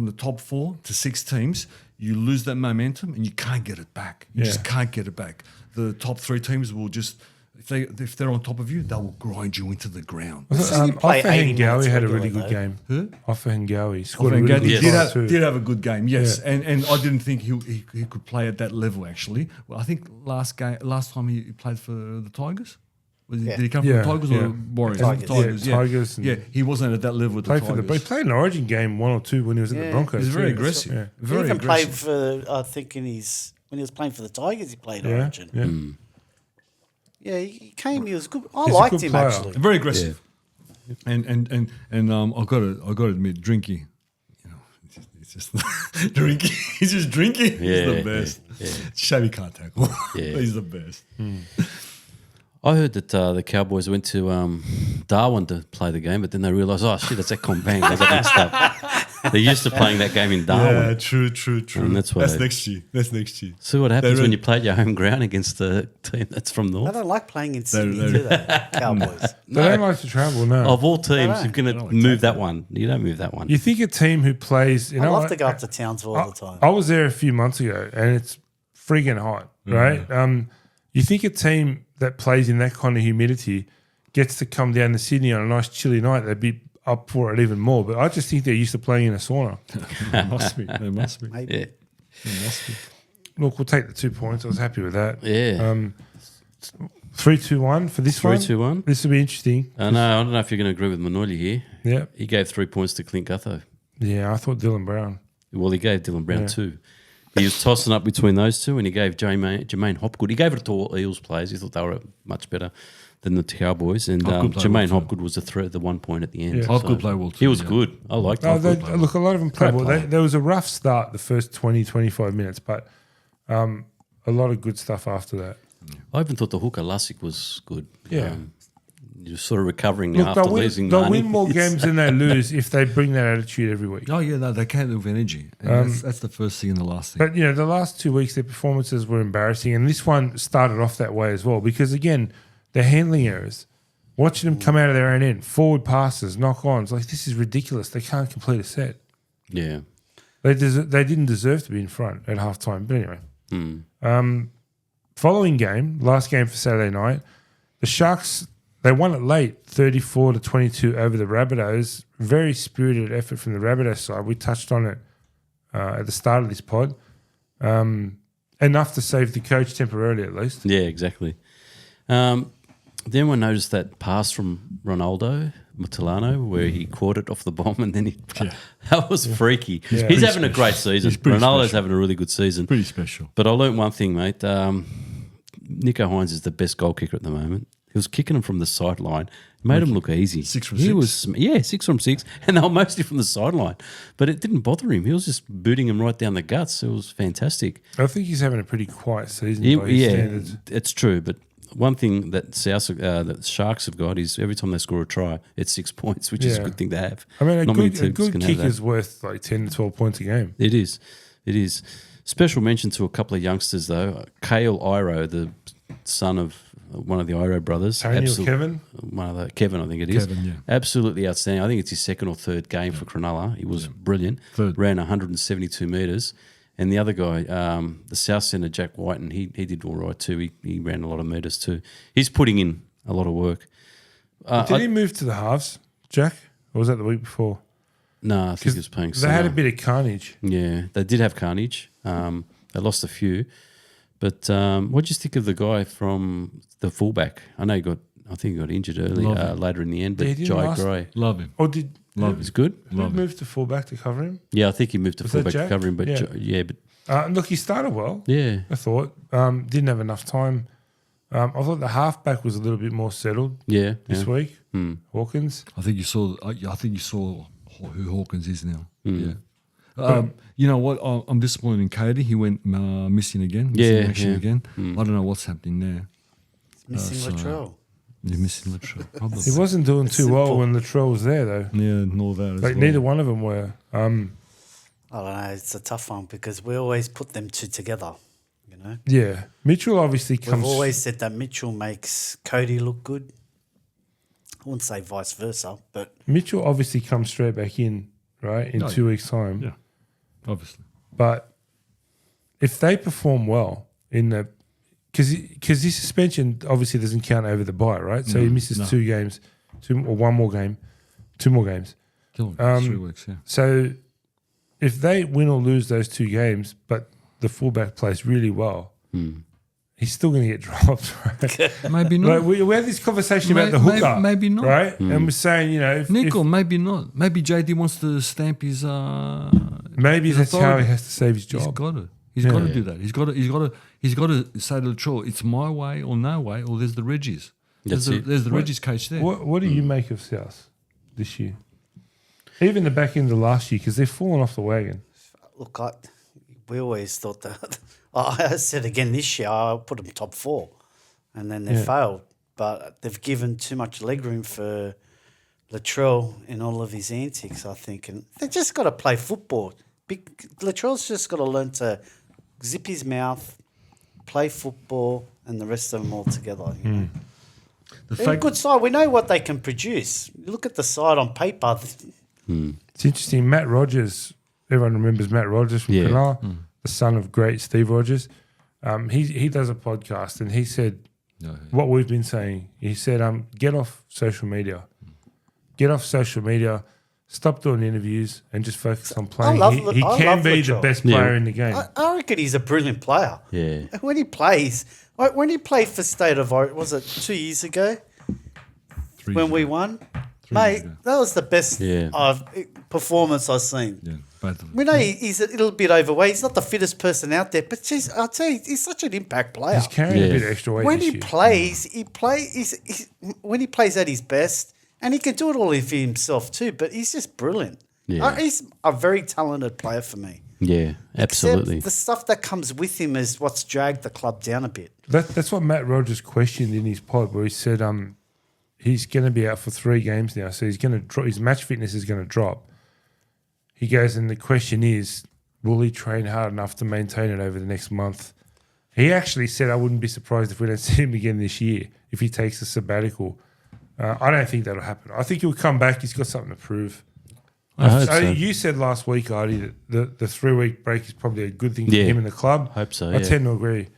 the top 4 to 6 teams, you lose that momentum and you can't get it back. You just can't get it back. The top 3 teams will just, if they're on top of you, they will grind you into the ground. play 80 Offa minutes Hengawi had a regular, really good though. game. Who? Offa Hengawi scored a Van really Gaal good try too. did have a good game, yes, Yeah. and I didn't think he could play at that level actually. Well, I think last time he played for the Tigers. Did he come from Yeah, the Tigers yeah. or Warriors? Tigers. Yeah, Tigers and- Yeah, he wasn't at that level with the Played for Tigers. he played an Origin game 1 or 2 when he was at the Broncos. He's very too. aggressive. Yeah. He Very even played aggressive. for, I think, when he was playing for the Tigers, he played Yeah, Origin. yeah. Yeah, he came. He was good. I He's a liked good him player. actually. Very aggressive. And I've got to admit, Drinky, you know, it's just Drinky. He's just drinking. He's the best. Shame he can't tackle. Yeah. He's the best. I heard that the Cowboys went to Darwin to play the game, but then they realised, oh shit, it's at Combank. They got mixed up. They're used to playing that game in Darwin. true. And that's why next year. That's next year. See what happens They're when in- you play at your home ground against a team that's from They North. don't like playing in Sydney, do they? Cowboys. They don't like to travel, no. Of all teams, don't. you're going to move that one. You don't move that one. You think a team who plays, I love to go up to Townsville all the time. I was there a few months ago, and it's friggin' hot, right? You think a team that plays in that kind of humidity gets to come down to Sydney on a nice chilly night, they'd be up for it even more. But I just think they're used to playing in a sauna. They must be. They must be. Maybe. Yeah. They must be. Look, we'll take the 2 points. I was happy with that. Yeah. 3-2-1 for this one. 3-2-1. This will be interesting. I don't know if you're going to agree with Manoli here. Yeah, He gave 3 points to Clint Gutho. yeah. I thought Dylan Brown. Well, he gave Dylan Brown 2. He was tossing up between those two, and he gave Jermaine Hopgood. He gave it to all Eels players. He thought they were much better than the Cowboys. And Hopgood played Jermaine well Hopgood was the 1 point at the end. Yeah. Hopgood played well too, He was yeah. good. I liked No, Hopgood. look, a lot of them played Great well. player. There was a rough start the first 20, 25 minutes, but a lot of good stuff after that. I even thought the hooker Lussick was good. Yeah. You're sort of recovering Look, after losing they'll money. win more games than they lose if they bring that attitude every week. Oh yeah, no, they came with energy. And that's the first thing and the last thing. But, the last 2 weeks, their performances were embarrassing. And this one started off that way as well because, again, their handling errors, watching them come out of their own end, forward passes, knock-ons, like this is ridiculous. They can't complete a set. Yeah. They didn't deserve to be in front at halftime. But anyway. Following game, last game for Saturday night, the Sharks, they won it late, 34-22 over the Rabbitohs. Very spirited effort from the Rabbitohs side. We touched on it at the start of this pod. Enough to save the coach temporarily, at least. Yeah, exactly. Then we noticed that pass from Ronaldo Mutilano where he caught it off the bomb and then that was freaky. Yeah. He's having a great season. pretty Ronaldo's special. having a really good season. Pretty special. But I learned one thing, mate. Nico Hines is the best goal kicker at the moment. He was kicking them from the sideline. Made him look easy. 6 from he 6? Was 6 from 6, and they were mostly from the sideline. But it didn't bother him. He was just booting him right down the guts. It was fantastic. I think he's having a pretty quiet season by his standards. It's true. But one thing that that Sharks have got is every time they score a try, it's 6 points, which is a Yeah. good thing to have. I mean, a Not many good teams can have kick that. is worth like 10 to 12 points a game. It is. It is. Special mention to a couple of youngsters, though. Kale Iro, the son of one of the Iro brothers. Tony or Kevin? One of the Kevin, I think it is. Kevin, yeah. Absolutely outstanding. I think it's his second or third game for Cronulla. He was brilliant. Third. Ran 172 metres. And the other guy, the South Centre, Jack Whiten, he did all right too. He ran a lot of metres too. He's putting in a lot of work. Did he move to the halves, Jack? Or was that the week before? No, I think he was playing They had a centre. bit of carnage. Yeah, they did have carnage. They lost a few. But what do you think of the guy from the fullback? I think he got injured early, later in the end, but Yeah, he didn't Jai last- Gray. Love him. Or did It's good. who moved to fullback to cover him? Yeah, I think he moved to Was that fullback to Jack? cover him, but Yeah. Look, he started well. yeah. I thought. Didn't have enough time. I thought the halfback was a little bit more settled Yeah. this yeah. week. Hawkins. I think you saw. I think you saw who Hawkins is now. Hmm. Yeah. You know what? I'm disappointed in Cody. He went missing again. Missing Yeah, action yeah. again. I don't know what's happening there. Missing Latrell. You're missing Latrell. Probably. He wasn't doing too well simple. when Latrell was there, though. Yeah, and all that. As Like well. neither one of them were. I don't know. It's a tough one because we always put them two together. You know, Yeah, Mitchell obviously we've comes. always said that Mitchell makes Cody look good. I wouldn't say vice versa, but Mitchell obviously comes straight back in, right, in Oh, 2 weeks' time. Yeah, obviously. But if they perform well in the, because his suspension obviously doesn't count over the bye, right? So he misses 2 games, two more games. Still 3 weeks. Yeah. So if they win or lose those 2 games, but the fullback plays really well, he's still going to get dropped, right? Maybe not. Like we had this conversation about the hooker, maybe not. right? And we're saying, if Nickel, maybe not. Maybe JD wants to stamp his. maybe his that's how authority. he has to save his He's job. got to. He's got to do that. He's got to say to the Latrell, it's my way or no way, or there's the Reggies. There's the Reggies coach there. What do you make of South this year? Even the back end of last year, because they've fallen off the wagon. look, we always thought that. I said again this year, I put them top 4, and then they failed. But they've given too much leg room for Latrell in all of his antics, I think. And they just got to play football. Latrell's just got to learn to zip his mouth, play football, and the rest of them all together. You know? They're a good side. We know what they can produce. You look at the side on paper. It's interesting. Matt Rogers, everyone remembers Matt Rogers from Cronulla, the son of great Steve Rogers. He does a podcast and he said what we've been saying. He said, get off social media. Get off social media. Stop doing interviews and just focus on playing. He can be the best player in the game. I reckon he's a brilliant player. Yeah. When he plays, when he played for State of Origin, was it 2 years ago when we won? Mate, that was the best performance I've seen. Yeah, both of them. We know he's a little bit overweight. He's not the fittest person out there, but geez, I'll tell you, he's such an impact player. He's carrying a bit of extra weight When this he plays, when he plays at his best, and he can do it all for himself too, but he's just brilliant. Yeah. He's a very talented player for me. Yeah, absolutely. Except the stuff that comes with him is what's dragged the club down a bit. That's what Matt Rogers questioned in his pod, where he said he's going to be out for 3 games now, so he's going to his match fitness is going to drop. He goes, and the question is, will he train hard enough to maintain it over the next month? He actually said, I wouldn't be surprised if we don't see him again this year if he takes a sabbatical. I don't think that'll happen. I think he'll come back. He's got something to prove. I hope so. You said last week, Artie, that the 3-week break is probably a good thing for him and the club. Hope so. I tend to agree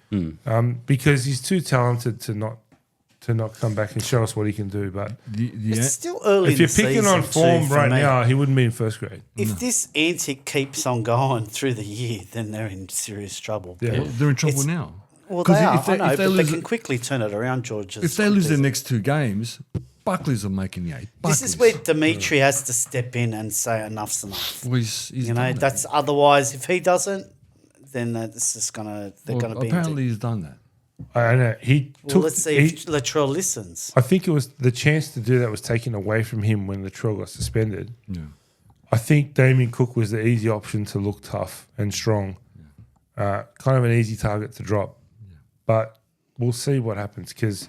because he's too talented to not come back and show us what he can do. But it's still early. If you're picking on form right now, he wouldn't be in first grade. If this antic keeps on going through the year, then they're in serious trouble. Yeah. Well, they're in trouble now. Well, they are. But they can quickly turn it around, George. If they lose their next 2 games, Buckley's are making the 8. This is where Dimitri has to step in and say enough's enough. Well, he's that's otherwise. If he doesn't, then it's just gonna. They're gonna be. Apparently, he's done that. I know. Let's see if Latrell listens. I think it was the chance to do that was taken away from him when Latrell got suspended. Yeah. I think Damien Cook was the easy option to look tough and strong. Kind of an easy target to drop. Yeah. But we'll see what happens because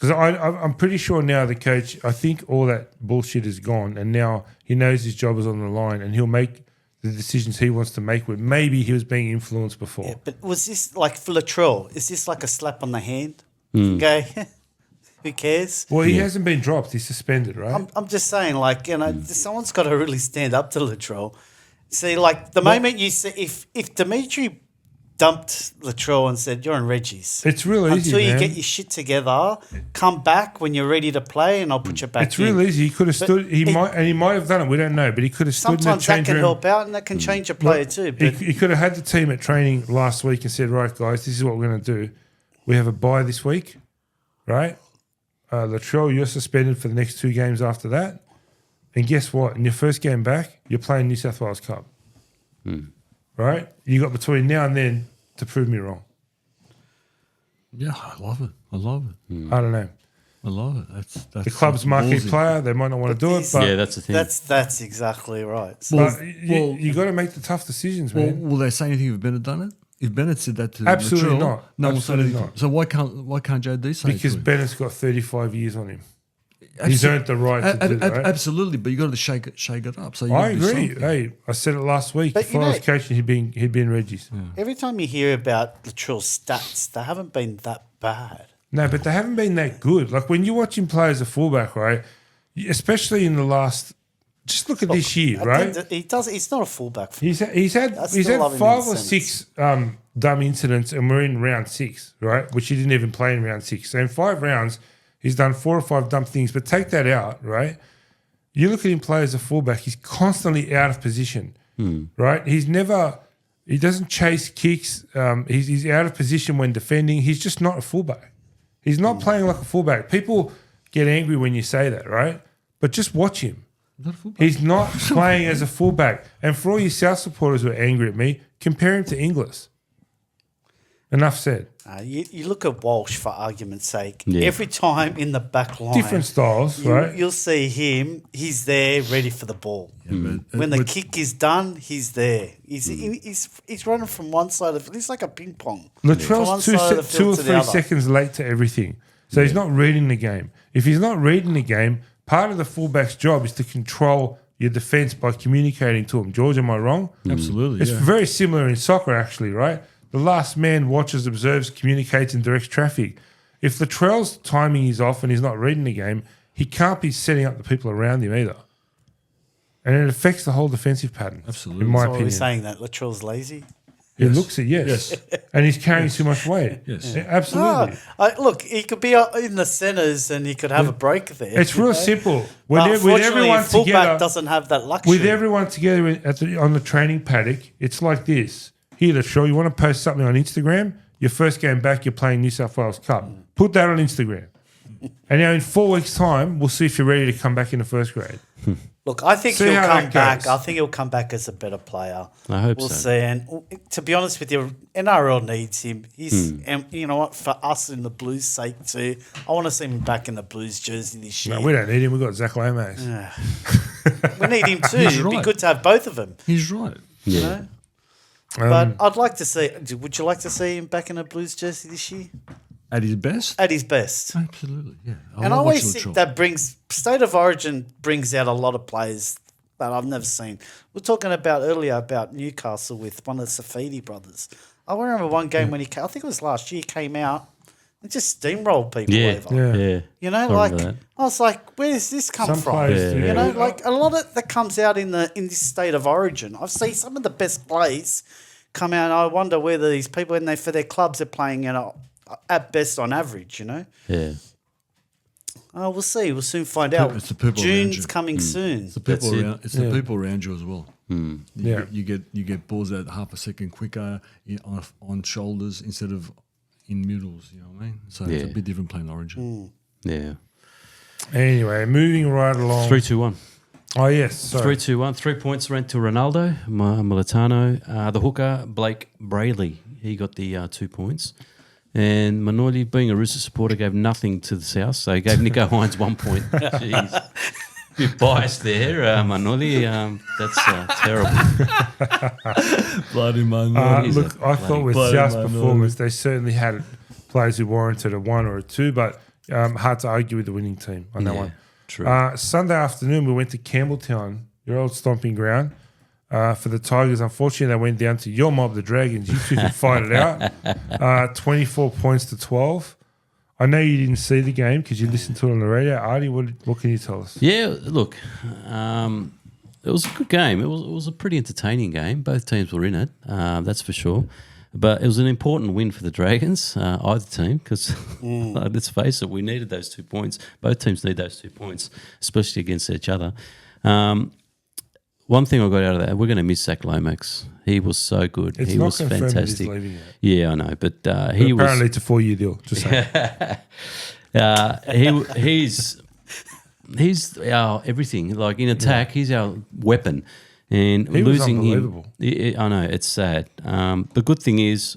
I'm pretty sure now the coach, I think all that bullshit is gone and now he knows his job is on the line and he'll make the decisions he wants to make with. Maybe he was being influenced before. Yeah, but was this like for Latrell? Is this like a slap on the hand? Okay, who cares? Well, he hasn't been dropped. He's suspended, right? I'm just saying, like, someone's got to really stand up to Latrell. See, like the moment you say, if Dimitri dumped Latrell and said, "You're in Reggie's," it's real easy, until you man. get your shit together, come back when you're ready to play, and I'll put you back. It's real easy. He could have stood. He might have done it. We don't know, but he could have stood in the sometimes that change can room. help out, and that can change a player too. But He could have had the team at training last week and said, "Right, guys, this is what we're going to do. We have a bye this week, right? Latrell, you're suspended for the next 2 games after that, and guess what? In your first game back, you're playing New South Wales Cup, right? You got between now and then to prove me wrong." Yeah, I love it. I don't know. I love it. That's the club's marquee player. They might not want to do it, but that's the thing. That's exactly right. But you got to make the tough decisions, man. Will they say anything if Bennett done it? If Bennett said that to Absolutely Latrell, not. No one Absolutely said anything. not. So why can't JD say Because it to him? Bennett's got 35 years on him. He's earned the right to do that, right? Absolutely, but you got to shake it up. So I agree. Hey, I said it last week. But Before I was coaching, he'd been Reggie's. Yeah. Every time you hear about Latrell's stats, they haven't been that bad. No, but they haven't been that good. Like when you watch him play as a fullback, right? Especially in the last. Just look at this year, right? He does. He's not a fullback. He's had 5 or 6 dumb incidents, and we're in round 6, right? Which he didn't even play in round 6. So in 5 rounds, he's done 4 or 5 dumb things. But take that out, right? You look at him play as a fullback; he's constantly out of position, right? He doesn't chase kicks. He's out of position when defending. He's just not a fullback. He's not playing like a fullback. People get angry when you say that, right? But just watch him. He's not playing as a fullback. And for all you South supporters who are angry at me, compare him to Inglis. Enough said. You look at Walsh for argument's sake. Yeah. Every time in the back line, different styles, right? You'll see him. He's there, ready for the ball. Yeah, when the kick is done, he's there. He's running from one side of. He's like a ping pong. Latrell's 2 or 3 seconds late to everything, so he's not reading the game. If he's not reading the game, part of the fullback's job is to control your defence by communicating to them. George, am I wrong? Absolutely. It's very similar in soccer, actually, right? The last man watches, observes, communicates, and directs traffic. If Latrell's timing is off and he's not reading the game, he can't be setting up the people around him either. And it affects the whole defensive pattern. Absolutely. In my So are we opinion. saying that Latrell's lazy? He looks it, yes. And he's carrying too much weight. Yes. Yeah, absolutely. Look, he could be in the centres and he could have a break there. It's real simple. But With unfortunately, everyone fullback together, doesn't have that luxury. with everyone together on the training paddock, it's like this. Here, Latrell, you want to post something on Instagram? Your first game back, you're playing New South Wales Cup. Put that on Instagram. And in 4 weeks' time, we'll see if you're ready to come back in the first grade. Look, I think See he'll how come that back. goes. I think he'll come back as a better player. I hope We'll so. see. And to be honest with you, NRL needs him. He's, and you know what? For us in the Blues' sake too, I want to see him back in the Blues jersey this year. No, we don't need him. We've got Zach Lomax. We need him too. He's It'd be right. good to have both of them. He's right. You know? But I'd like to see. Would you like to see him back in a Blues jersey this year? At his best? At his best. Absolutely, yeah. And I always think that State of Origin brings out a lot of players that I've never seen. We were talking about earlier about Newcastle with one of the Safidi brothers. I remember one game when he came, I think it was last year, came out and just steamrolled people over. Yeah. You know, I like remember that. I was like, where does this come Some from? players do. You know, Yeah. like a lot of that comes out in this State of Origin. I've seen some of the best plays come out, and I wonder whether these people for their clubs are playing, at best on average. You know. Yeah. Oh, we'll see. We'll soon find out. It's the people around June's you. coming soon. It's the people That's it. around. It's the people around you as well. Yeah. You get balls out half a second quicker on shoulders instead of in middles. You know what I mean? So it's a Yeah. bit different playing Origin. Yeah. Anyway, moving right along. 3-2-1. Oh, yes. Sorry. 3-2-1. 3 points went to Ronaldo, Militano. The hooker, Blake Brayley, he got the 2 points. And Manoli, being a Rooster supporter, gave nothing to the South, so he gave Nico Hines 1 point. Jeez. Bit biased there, Manoli. That's terrible. Bloody man. He's Look, a I thought with bloody South's minority. performance, they certainly had players who warranted a 1 or a 2, but hard to argue with the winning team on that one. True. Sunday afternoon, we went to Campbelltown, your old stomping ground, for the Tigers. Unfortunately, they went down to your mob, the Dragons. You two could fight it out. 24 points to 12. I know you didn't see the game because you listened to it on the radio. Artie, what can you tell us? Yeah, look, it was a good game. It was a pretty entertaining game. Both teams were in it, that's for sure. But it was an important win for the Dragons, either team, because let's face it, we needed those 2 points. Both teams need those 2 points, especially against each other. One thing I got out of that, we're going to miss Zach Lomax. He was so good. It's he not was confirmed that he's fantastic. leaving yet. Yeah, I know, but he was. Apparently, it's a 4-year deal. Just saying. He's our everything. Like in attack, he's our weapon. And He was losing unbelievable. him, I know it's sad. The good thing is,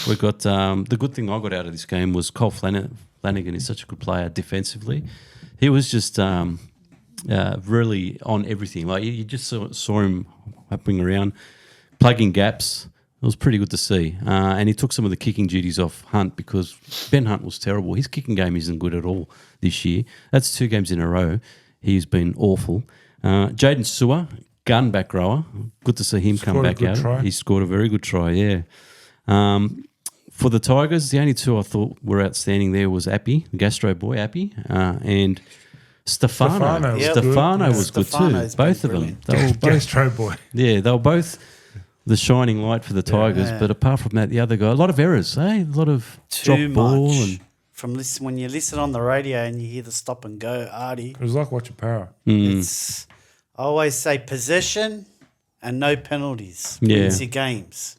we got the good thing I got out of this game was Cole Flanagan is such a good player defensively. He was just really on everything. Like you just saw him hopping around, plugging gaps. It was pretty good to see. And he took some of the kicking duties off Hunt because Ben Hunt was terrible. His kicking game isn't good at all this year. That's 2 games in a row. He's been awful. Jaden Sewer, gun back rower. Good to see him come Scored a back good out. try. He scored a very good try, yeah. For the Tigers, the only 2 I thought were outstanding there was Appy, the Gastro boy, Appy, and Stefano. Stefano was Stefano good. was good Stefano's too. been Both of them. brilliant. They were both Gastro boy. yeah, they were both the shining light for the Tigers. Yeah. But apart from that, the other guy, a lot of errors, eh? A lot of Too drop ball much. and When you listen on the radio and you hear the stop and go, Artie, It was like watching Para. it's I always say possession and no penalties Yeah. wins your games.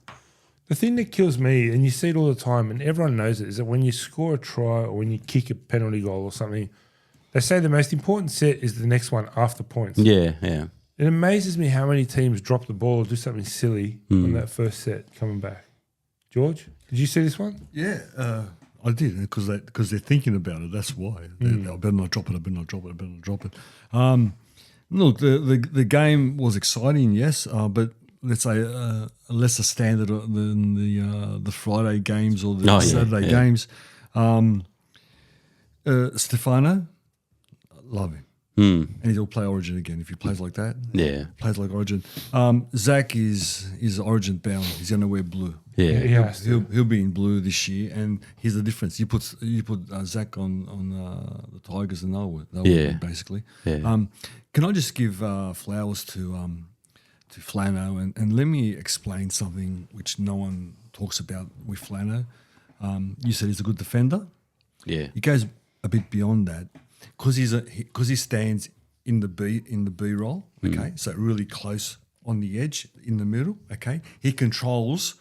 The thing that kills me, and you see it all the time, and everyone knows it, is that when you score a try or when you kick a penalty goal or something, they say the most important set is the next one after points. yeah, yeah. It amazes me how many teams drop the ball or do something silly on that first set coming back. George, did you see this one? Yeah, I did because they're thinking about it. That's why. I better not drop it. I better not drop it. I better not drop it. Look, the game was exciting, yes, but let's say a lesser standard than the Friday games or the Saturday games. Stefano, love him. Mm. And he'll play Origin again if he plays like that. Yeah. Plays like Origin. Zach is Origin bound. He's going to wear blue. Yeah. He has to. He'll be in blue this year, and here's the difference. You put Zach on the Tigers, and they'll win, basically. Yeah. Can I just give flowers to Flano, and let me explain something which no one talks about with Flano. You said he's a good defender. Yeah. He goes a bit beyond that because he stands in the B role. Okay, so really close on the edge in the middle. Okay, he controls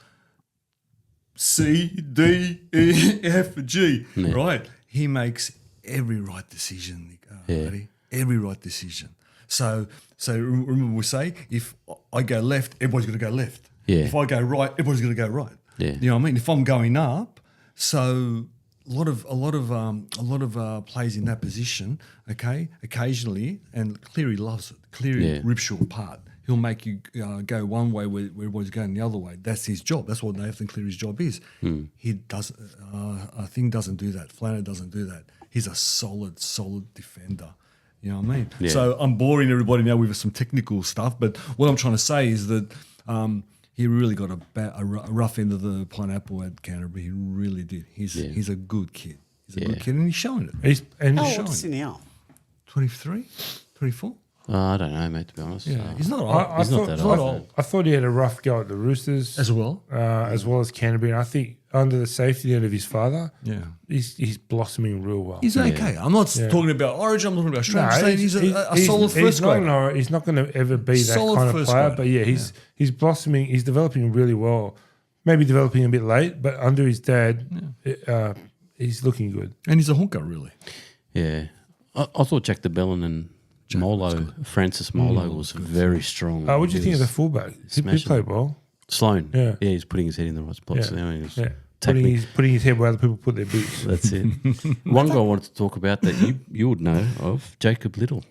C, D, E, F, G. Yeah. Right, he makes every right decision. Buddy, every right decision. So remember we say if I go left, everybody's going to go left. Yeah. If I go right, everybody's going to go right. Yeah. You know what I mean? If I'm going up, so a lot of plays in that position. Okay, occasionally, and Cleary loves it. Cleary rips you apart. He'll make you go one way where everybody's going the other way. That's his job. That's what Nathan Cleary's job is. He doesn't. I think doesn't do that. Flano doesn't do that. He's a solid defender. You know what I mean? Yeah. So I'm boring everybody now with some technical stuff, but what I'm trying to say is that he really got a rough end of the pineapple at Canterbury. He really did. He's a good kid. He's a good kid, and he's showing it. How old is he now? 23, 24? I don't know, mate, to be honest. Yeah, he's not old. He's not that old. I thought he had a rough go at the Roosters As well? as well as Canterbury. And I think under the safety net of his father, Yeah. he's blossoming real well. He's okay. I'm not talking about Origin. I'm not talking about Australia. I'm saying he's a solid first grader. He's not going to ever be that Solid kind of first player. grader. But he's blossoming. He's developing really well. Maybe developing a bit late, but under his dad, he's looking good. And he's a hooker, really. Yeah. I thought Jack de Bellin and Francis Molo was very strong. What do you think of the fullback? He played well. Sloan. Yeah. He's putting his head in the right spot. So now he's Putting his head where other people put their boots. That's it. One guy I wanted to talk about that you would know of, Jacob Little.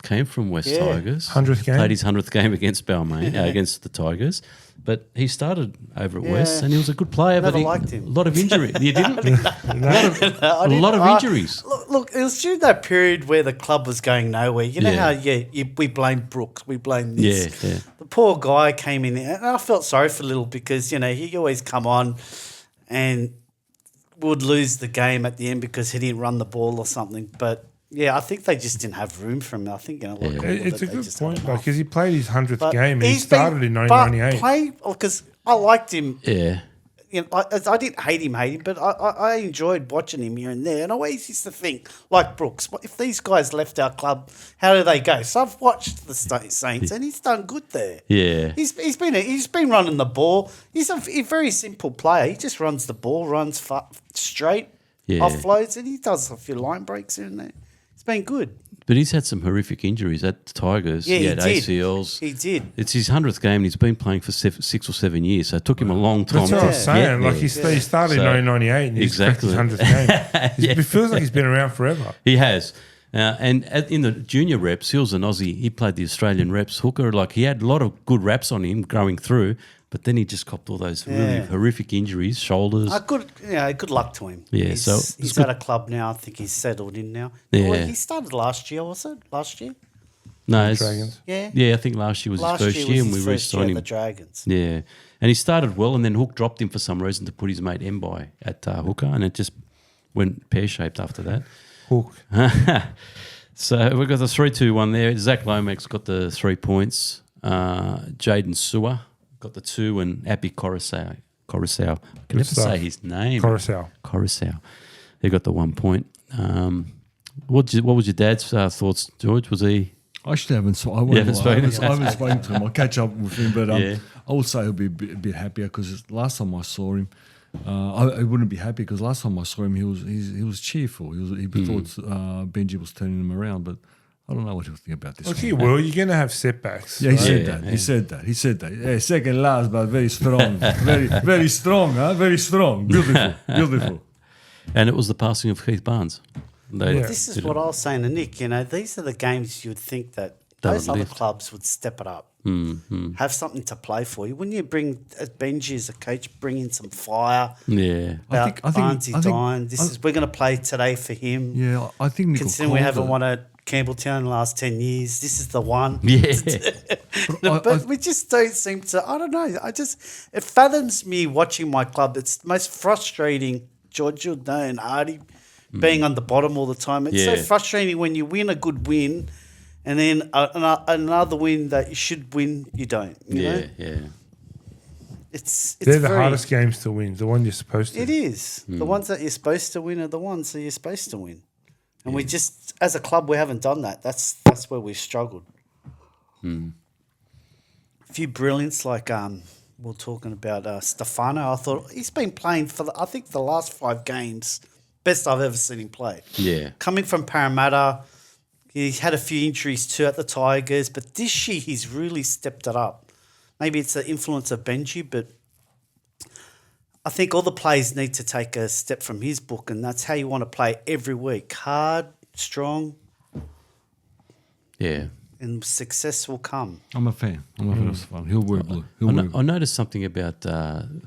Came from West Tigers. 100th game. Played his 100th game against Balmain, against the Tigers. But he started over at West and he was a good player. Never but liked him. A lot of injury. You didn't? A lot of injuries. Look, it was during that period where the club was going nowhere. You know how we blame Brooks, we blame this. Yeah. The poor guy came in there, and I felt sorry for Little because, he always come on and would lose the game at the end because he didn't run the ball or something. But I think they just didn't have room for him. I think it's a good point because he played his 100th game and he started in 1998. Because I liked him. Yeah. I didn't hate him, but I enjoyed watching him here and there. And I always used to think, like Brooks, if these guys left our club, how do they go? So I've watched the Saints, and he's done good there. Yeah. He's been running the ball. He's a very simple player. He just runs the ball, runs straight, offloads, and he does a few line breaks here and there. It's been good. But he's had some horrific injuries at the Tigers. Yeah, he had did. ACLs. He did. It's his 100th game and he's been playing for 6 or 7 years. So it took him a long time. That's what I was saying. Like he started in 1998 and he's his 100th game. It feels like he's been around forever. He has. And in the junior reps, he was an Aussie. He played the Australian reps hooker. Like he had a lot of good reps on him going through, but then he just copped all those really horrific injuries, shoulders. Good luck to him. Yeah, he's at a club now. I think he's settled in now. Yeah. Well, he started last year, was it? Last year? No, it's, Dragons. Yeah, I think last year was his first year and we re-signed him. The Dragons. Yeah, and he started well, and then Hook dropped him for some reason to put his mate Mbai at hooker, and it just went pear-shaped after that. Hook. So we've got the 3-2-1 there. Zach Lomax got the 3 points. Jaden Sewer got the 2, and Appy Coruscant. I can never say his name. Coruscant. He got the 1 point. What was your dad's thoughts, George? Was he? I actually haven't spoken to him. I'll catch up with him, but I would say he'll be a bit happier because last time I saw him, I wouldn't be happy because last time I saw him, he was cheerful. He thought Benji was turning him around, but I don't know what he was thinking about this. Okay, well, you're going to have setbacks. Yeah, he said that. He said that. Yeah, second last, but very strong. very strong, huh? Very strong. Beautiful. And it was the passing of Keith Barnes. This is what I was saying to Nick. These are the games you would think that those other clubs would step it up, have something to play for. You wouldn't you bring Benji as a coach, bring in some fire? Yeah, I think we're going to play today for him. Yeah, I think Nick considering we haven't won a Campbelltown in the last 10 years. This is the one. Yeah. But we just don't seem to. I don't know. It fathoms me watching my club. It's most frustrating. George Jordan and Artie being on the bottom all the time. It's so frustrating when you win a good win, and then another win that you should win, you don't. You know? Yeah. It's They're the hardest games to win. The one you're supposed to. It is. The ones that you're supposed to win are the ones that you're supposed to win. And we just, as a club, we haven't done that. That's where we've struggled. A few brilliants, like we're talking about Stefano. I thought he's been playing for, I think, the last 5 games, best I've ever seen him play. Yeah. Coming from Parramatta, he's had a few injuries too at the Tigers, but this year he's really stepped it up. Maybe it's the influence of Benji, but I think all the players need to take a step from his book, and that's how you want to play every week. Hard, strong, and success will come. I'm a fan. Of Stefano. He'll wear blue. I noticed something about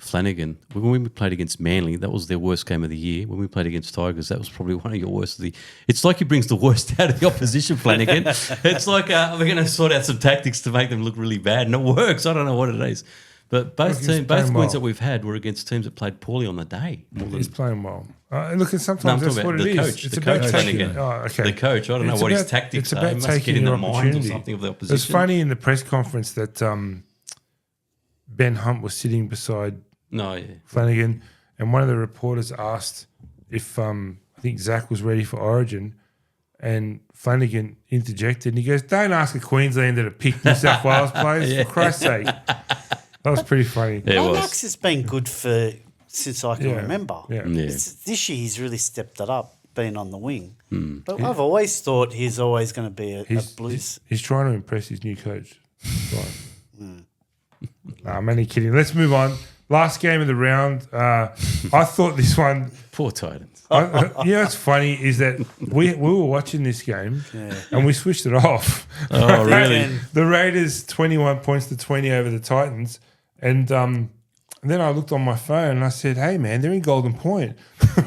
Flanagan. When we played against Manly, that was their worst game of the year. When we played against Tigers, that was probably one of your worst. It's like he brings the worst out of the opposition, Flanagan. It's like we're going to sort out some tactics to make them look really bad, and it works. I don't know what it is. But both wins that we've had were against teams that played poorly on the day. He's playing well. Look, and sometimes that's what it is. Coach, it's the about coach taking. The coach. I don't know what his tactics are. He must get in the mind or something of the opposition. It's funny in the press conference that Ben Hunt was sitting beside Flanagan, and one of the reporters asked if I think Zach was ready for Origin, and Flanagan interjected and he goes, "Don't ask a Queenslander to pick New South Wales players, for Christ's sake." That was pretty funny. Yeah, Max has been good since I can remember. Yeah. This year he's really stepped it up, being on the wing. But I've always thought he's always going to be a Blues. He's trying to impress his new coach. Right. I'm only kidding. Let's move on. Last game of the round. I thought this one. Poor Titans. What's funny is that we were watching this game and we switched it off. Oh, really? The Raiders 21 points to 20 over the Titans. And then I looked on my phone and I said, "Hey, man, they're in Golden Point."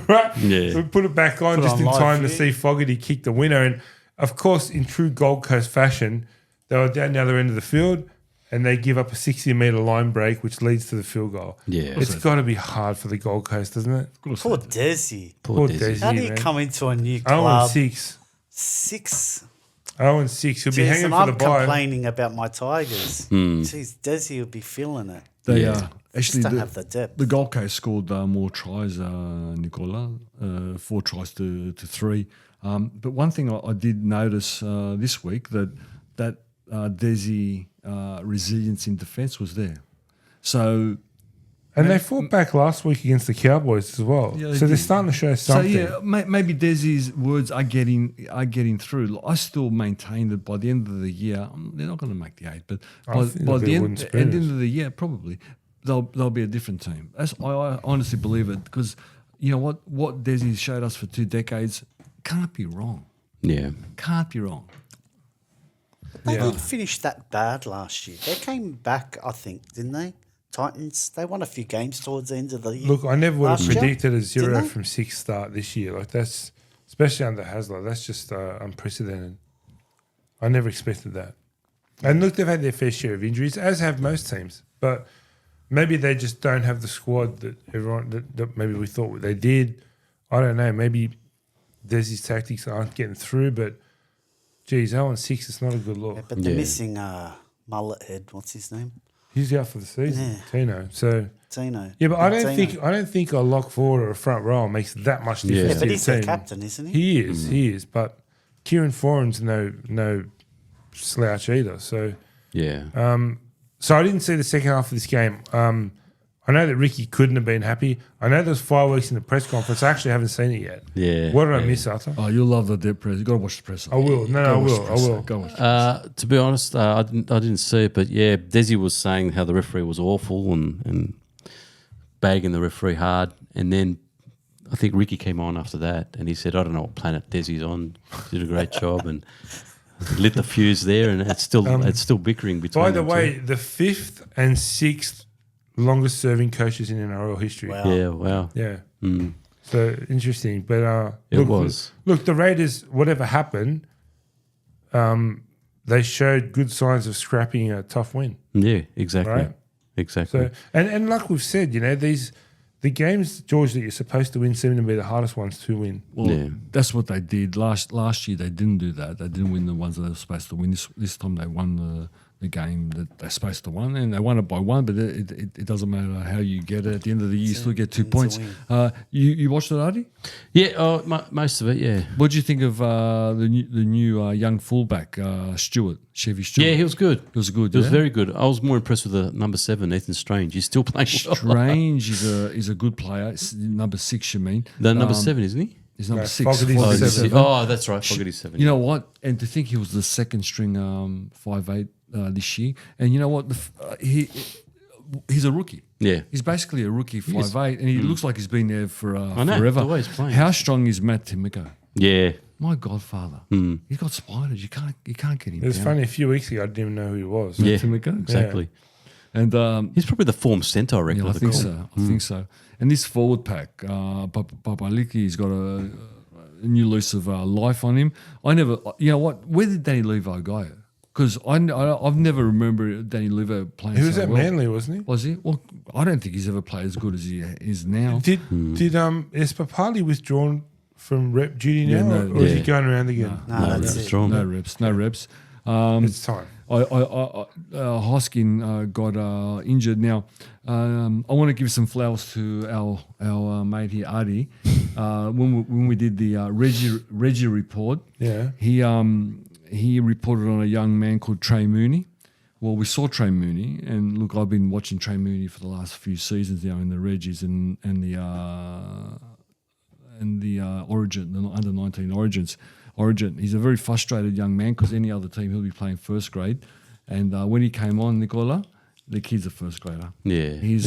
Right? Yeah. We put it back on just in time to see Fogarty kick the winner. And, of course, in true Gold Coast fashion, they were down the other end of the field and they give up a 60-metre line break, which leads to the field goal. Yeah. It's got to be hard for the Gold Coast, doesn't it? Poor Desi. Poor Desi. How do you come into a new club? 0-6. 6. 0-6. He'll be hanging and for the I'm bye. complaining about my Tigers. Jeez, Desi will be feeling it. They actually don't have the depth. The Gold Coast scored more tries, Nicola, 4 tries to 3. But one thing I did notice this week that Desi resilience in defence was there. So, and they fought back last week against the Cowboys as well. Yeah, so they're starting to show something. So maybe Desi's words are getting through. I still maintain that by the end of the year, they're not going to make the 8, but by the end of the year, probably they'll be a different team. I honestly believe it, because you know what Desi showed us for 2 decades can't be wrong. Yeah, can't be wrong. They didn't finish that bad last year. They came back, I think, didn't they? Titans, they won a few games towards the end of the year. Look, I never would have predicted a 0 from 6 start this year. Like, that's, especially under Hasler, that's just unprecedented. I never expected that. And look, they've had their fair share of injuries, as have most teams. But maybe they just don't have the squad that everyone that maybe we thought they did. I don't know. Maybe Desi's tactics aren't getting through, but geez, 0-6, it's not a good look. Yeah, but they're missing mullet head. What's his name? He's out for the season, Tino. So Tino. Yeah, but I don't think a lock forward or a front row makes that much difference. Yeah, but he's the captain, isn't he? He is. But Kieran Foran's no slouch either. So so I didn't see the second half of this game. I know that Ricky couldn't have been happy. I know there's fireworks in the press conference. I actually haven't seen it yet. Yeah. What did I miss, Arthur? Oh, you'll love the press. You got to watch the press. I will. I will. Go watch. To be honest, I didn't see it, but Desi was saying how the referee was awful and bagging the referee hard, and then I think Ricky came on after that, and he said, "I don't know what planet Desi's on. Did a great job," and lit the fuse there, and it's still bickering between. By the way, the 5th and 6th longest serving coaches in NRL history. Wow. Yeah, wow. Yeah. So interesting. But it was. Look, the Raiders, whatever happened, they showed good signs of scrapping a tough win. Yeah, exactly. Right. Exactly. So and like we've said, the games, George, that you're supposed to win seem to be the hardest ones to win. Well, that's what they did last year. They didn't do that. They didn't win the ones that they were supposed to win. This time they won the game that they're supposed to win, and they won it by one. But it doesn't matter how you get it. At the end of the year, you still get 2 points. You watched it, Artie? Yeah, most of it. Yeah. What do you think of the new young fullback, Stewart, Chevy Stewart? Yeah, he was good. He was good. He was very good. I was more impressed with the number 7, Ethan Strange. He's still playing well. Strange is a good player. It's number 6, you mean? The number 7, isn't he? He's number No, 6. Fogarty's Fogarty's the 7. Oh, that's right. Fogarty's 7. You know what? And to think he was the second string 5'8" this year, and you know what? He's a rookie. Yeah. He's basically a rookie 5'8", and he looks like he's been there for know, forever. the way he's playing. How strong is Matt Timoko? Yeah. My godfather. He's got spiders. You can't get him. It was down. funny, a few weeks ago, I didn't even know who he was. Yeah, Timoko? exactly. And He's probably the form centre, I reckon. yeah, I of the think group. so. I think so. And this forward pack, Papaliki's got a new lease of life on him. I never, you know what? Where did Danny Levo go? Because I've never remembered Danny Levo playing. He was so at well. Manly, wasn't he? Was he? Well, I don't think he's ever played as good as he is now. Did is Papali withdrawn from rep duty now, no, or is he going around again? No, that's it. Strong. No reps. It's time. Hoskin got injured. Now, I want to give some flowers to our mate here, Adi. When we did the Reggie report, Yeah. he reported on a young man called Trey Mooney. Well, we saw Trey Mooney, and look, I've been watching Trey Mooney for the last few seasons now in the Reggies and the Origin, the under-19 Origin. He's a very frustrated young man because any other team he'll be playing first grade. And when he came on, Nicola, the kid's a first grader. Yeah. He's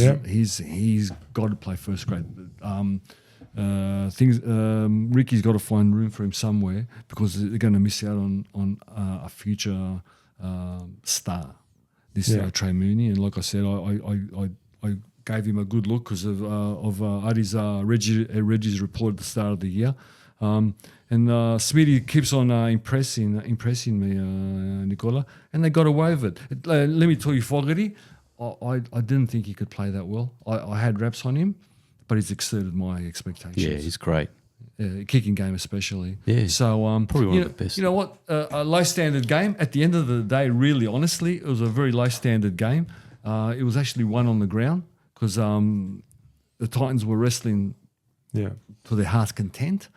got to play first grade. Ricky's got to find room for him somewhere because they're going to miss out on a future star. This Trey Mooney, and like I said, I gave him a good look because of Adi's Reggie's report at the start of the year. And Smitty keeps on impressing me, Nicola, and they got away with it. Let me tell you, Fogarty, I didn't think he could play that well. I had raps on him, but he's exceeded my expectations. Yeah, he's great. Kicking game especially. Yeah, So probably one of the best. You know what? A low standard game. At the end of the day, really, honestly, it was a very low standard game. It was actually won on the ground because the Titans were wrestling to their heart's content.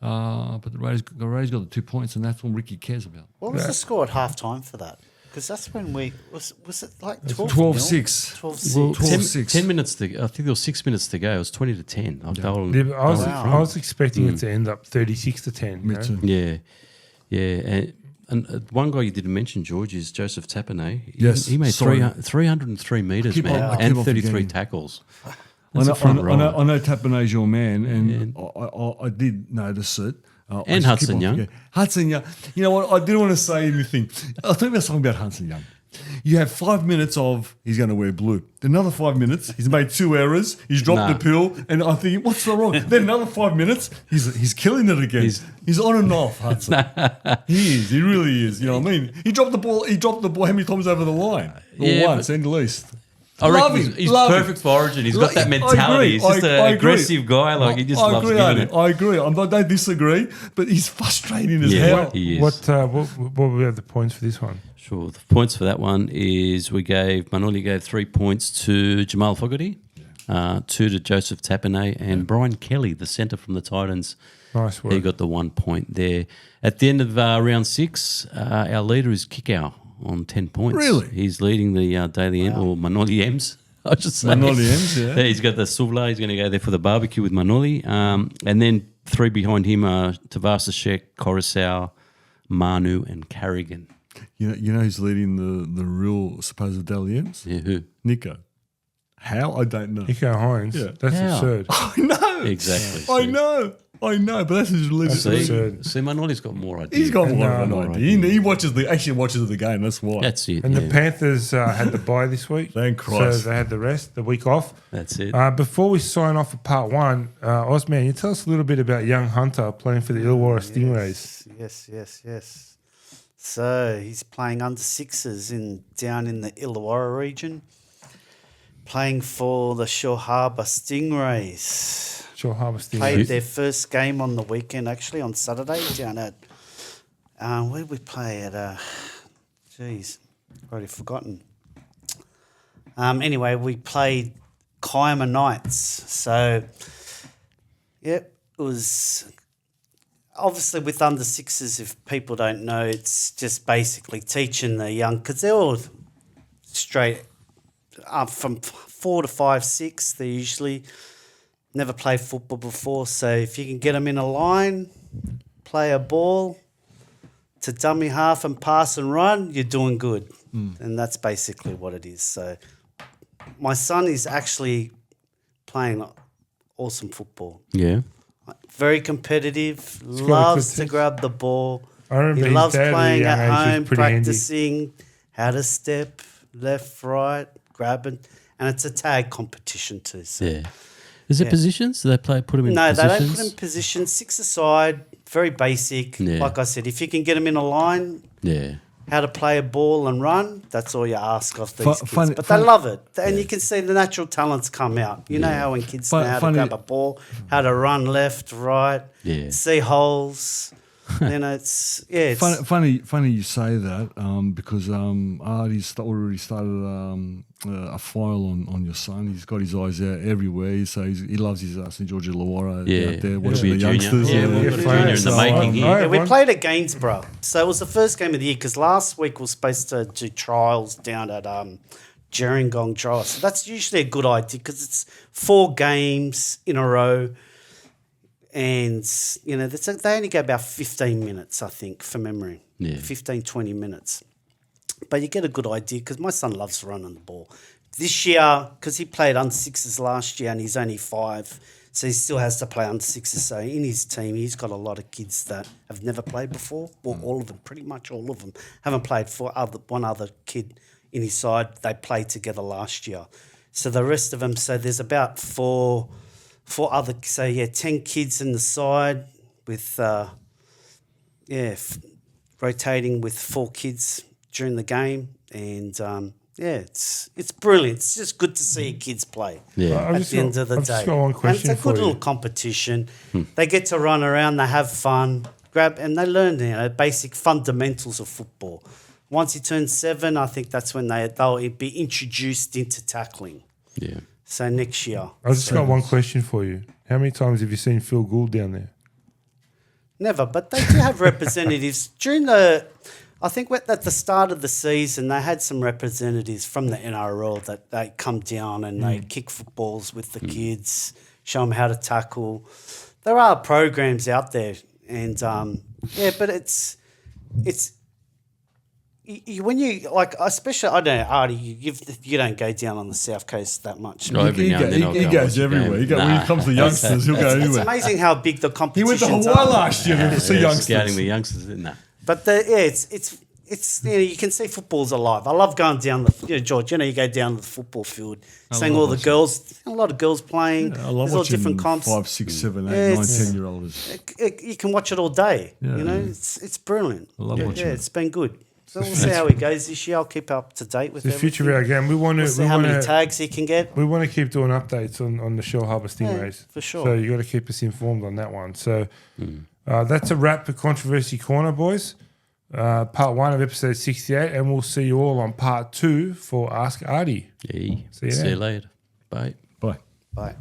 But the Raiders got the 2 points, and that's what Ricky cares about. What was the score at half time for that? Because that's when was it like 12-6? 12-6. 12-6. 12-6. 10 minutes to I think there was 6 minutes to go. It was 20-10. I was expecting it to end up 36-10. Me too. Yeah. Yeah. And one guy you didn't mention, George, is Joseph Tapane. Yes, He made sorry. 303 metres, I man, keep and on 33 forgetting. tackles. I That's know, a front I row. know Tapane's your man, and I did notice it. And Hudson Young. Hudson Young. You know what? I didn't want to say anything. I'll tell you about something about Hudson Young. You have 5 minutes of he's going to wear blue. Another 5 minutes, he's made 2 errors. He's dropped the pill, and I think, what's so wrong? Then another 5 minutes, he's killing it again. He's on and off, Hudson. He is. He really is. You know what I mean? He dropped the ball. How many times over the line? Once, and least. I Love reckon him, he's love perfect him. for Origin. He's got that I mentality. agree. He's just I an agree. aggressive guy. Like he just I loves agree, giving Arnie. it. I agree. I don't disagree, but he's frustrating as Yeah, hell. he is. What will we have the points for this one? Sure. The points for that one is Manoli gave 3 points to Jamal Fogarty, 2 to Joseph Tapane, and Brian Kelly, the centre from the Titans. Nice work. He got the 1 point there. At the end of round 6, our leader is Kickow on 10 points. Really? He's leading the Daily M, or Manoli M's, I should say. Manoli M's, yeah. He's got the Suvla. He's going to go there for the barbecue with Manoli. And then 3 behind him are Tavasashek, Coruscant, Manu, and Carrigan. You know who's leading the real supposed Dally M's? Yeah, who? Nico. How? I don't know. Nico Hines. Yeah. That's How? absurd. I know. Exactly. I know, but that's his leading. See, Manoli's got more ideas. He's got more of No, an idea. He watches the game. That's why. That's it. And yeah. the Panthers had the bye this week. Thank Christ. So they had the rest, the week off. That's it. Before we sign off for part 1, Osman, you tell us a little bit about young Hunter playing for the Illawarra Stingrays. Yes. So he's playing under sixes down in the Illawarra region, playing for the Shore Harbour Stingrays. Shore Harbour Stingrays. Played their first game on the weekend, actually, on Saturday, down at, where did we play at? Geez, already forgotten. Anyway, we played Kiama Knights. So, yep, it was obviously with under sixes. If people don't know, it's just basically teaching the young, because they're all straight up from 4 to 5, 6. They usually never played football before. So if you can get them in a line, play a ball to dummy half and pass and run, you're doing good. And that's basically what it is. So my son is actually playing awesome football. Yeah. Very competitive, got a loves good to touch. grab the ball. I remember He his loves dad at a playing young at age was home, pretty handy. practicing how to step, left, right, grabbing. And it's a tag competition too. So. Yeah. Is there positions? Do they put them in No, positions? they don't put them in position. 6 aside, very basic. Yeah. Like I said, if you can get them in a line, Yeah. how to play a ball and run, that's all you ask of these kids. funny- But funny- they love it. And you can see the natural talents come out. You know how when kids know how to Funny- grab a ball, how to run left, right, Yeah. see holes. It's Funny you say that because Artie's already started a file on your son. He's got his eyes out everywhere. So he loves his St George Illawarra Yeah. out there He'll watching be the a junior. youngsters. Yeah, we've got a junior in the So, making here. Yeah, we one- played at Gainsborough. So it was the first game of the year because last week we were supposed to do trials down at Gerringong Drive. So that's usually a good idea because it's 4 games in a row. And, you know, they only go about 15 minutes, I think, from memory. Yeah. 15, 20 minutes. But you get a good idea because my son loves running the ball. This year, because he played under sixes last year and he's only 5, so he still has to play under sixes. So in his team, he's got a lot of kids that have never played before. Well, all of them, pretty much all of them, haven't played for one other kid in his side. They played together last year. So the rest of them, so there's about 4 other, so 10 kids in the side with, rotating with 4 kids during the game. And, it's brilliant. It's just good to see kids play Yeah. I've at just the end of the I've day. just got one question and it's a for good you. little competition. They get to run around, they have fun, and they learn, basic fundamentals of football. Once he turns 7, I think that's when they'll be introduced into tackling. Yeah. So next year. I've just got one question for you. How many times have you seen Phil Gould down there? Never, but they do have representatives. I think at the start of the season, they had some representatives from the NRL that they come down and they kick footballs with the kids, show them how to tackle. There are programs out there, and but it's when you like, especially I don't know, Artie, you don't go down on the south coast that much. No, every now and then I'll He go and goes watch a everywhere. game. When it comes to youngsters, he'll go It's anywhere. amazing how big the He competition went to Hawaii last year to see youngsters. Scouting the youngsters, isn't that? But it's you can see football's alive. I love going down George. You go down to the football field, seeing all the girls, a lot of girls playing. I love There's all watching different comps. 5, 6, 7, 8, Yeah, 9, it's- 10-year-olds. You can watch it all day. Yeah. It's brilliant. I love watching it. It's been good. So we'll see how he goes this year. I'll keep up to date with The future of everything. our game. We want We'll to. see how many tags he can get. We want to keep doing updates on the Shore Harbour Stingrays. for sure. So you got to keep us informed on that one. So that's a wrap for Controversy Corner, boys. Part 1 of episode 68, and we'll see you all on part 2 for Ask Artie. Yeah. See you See then. you later. Bye. Bye. Bye.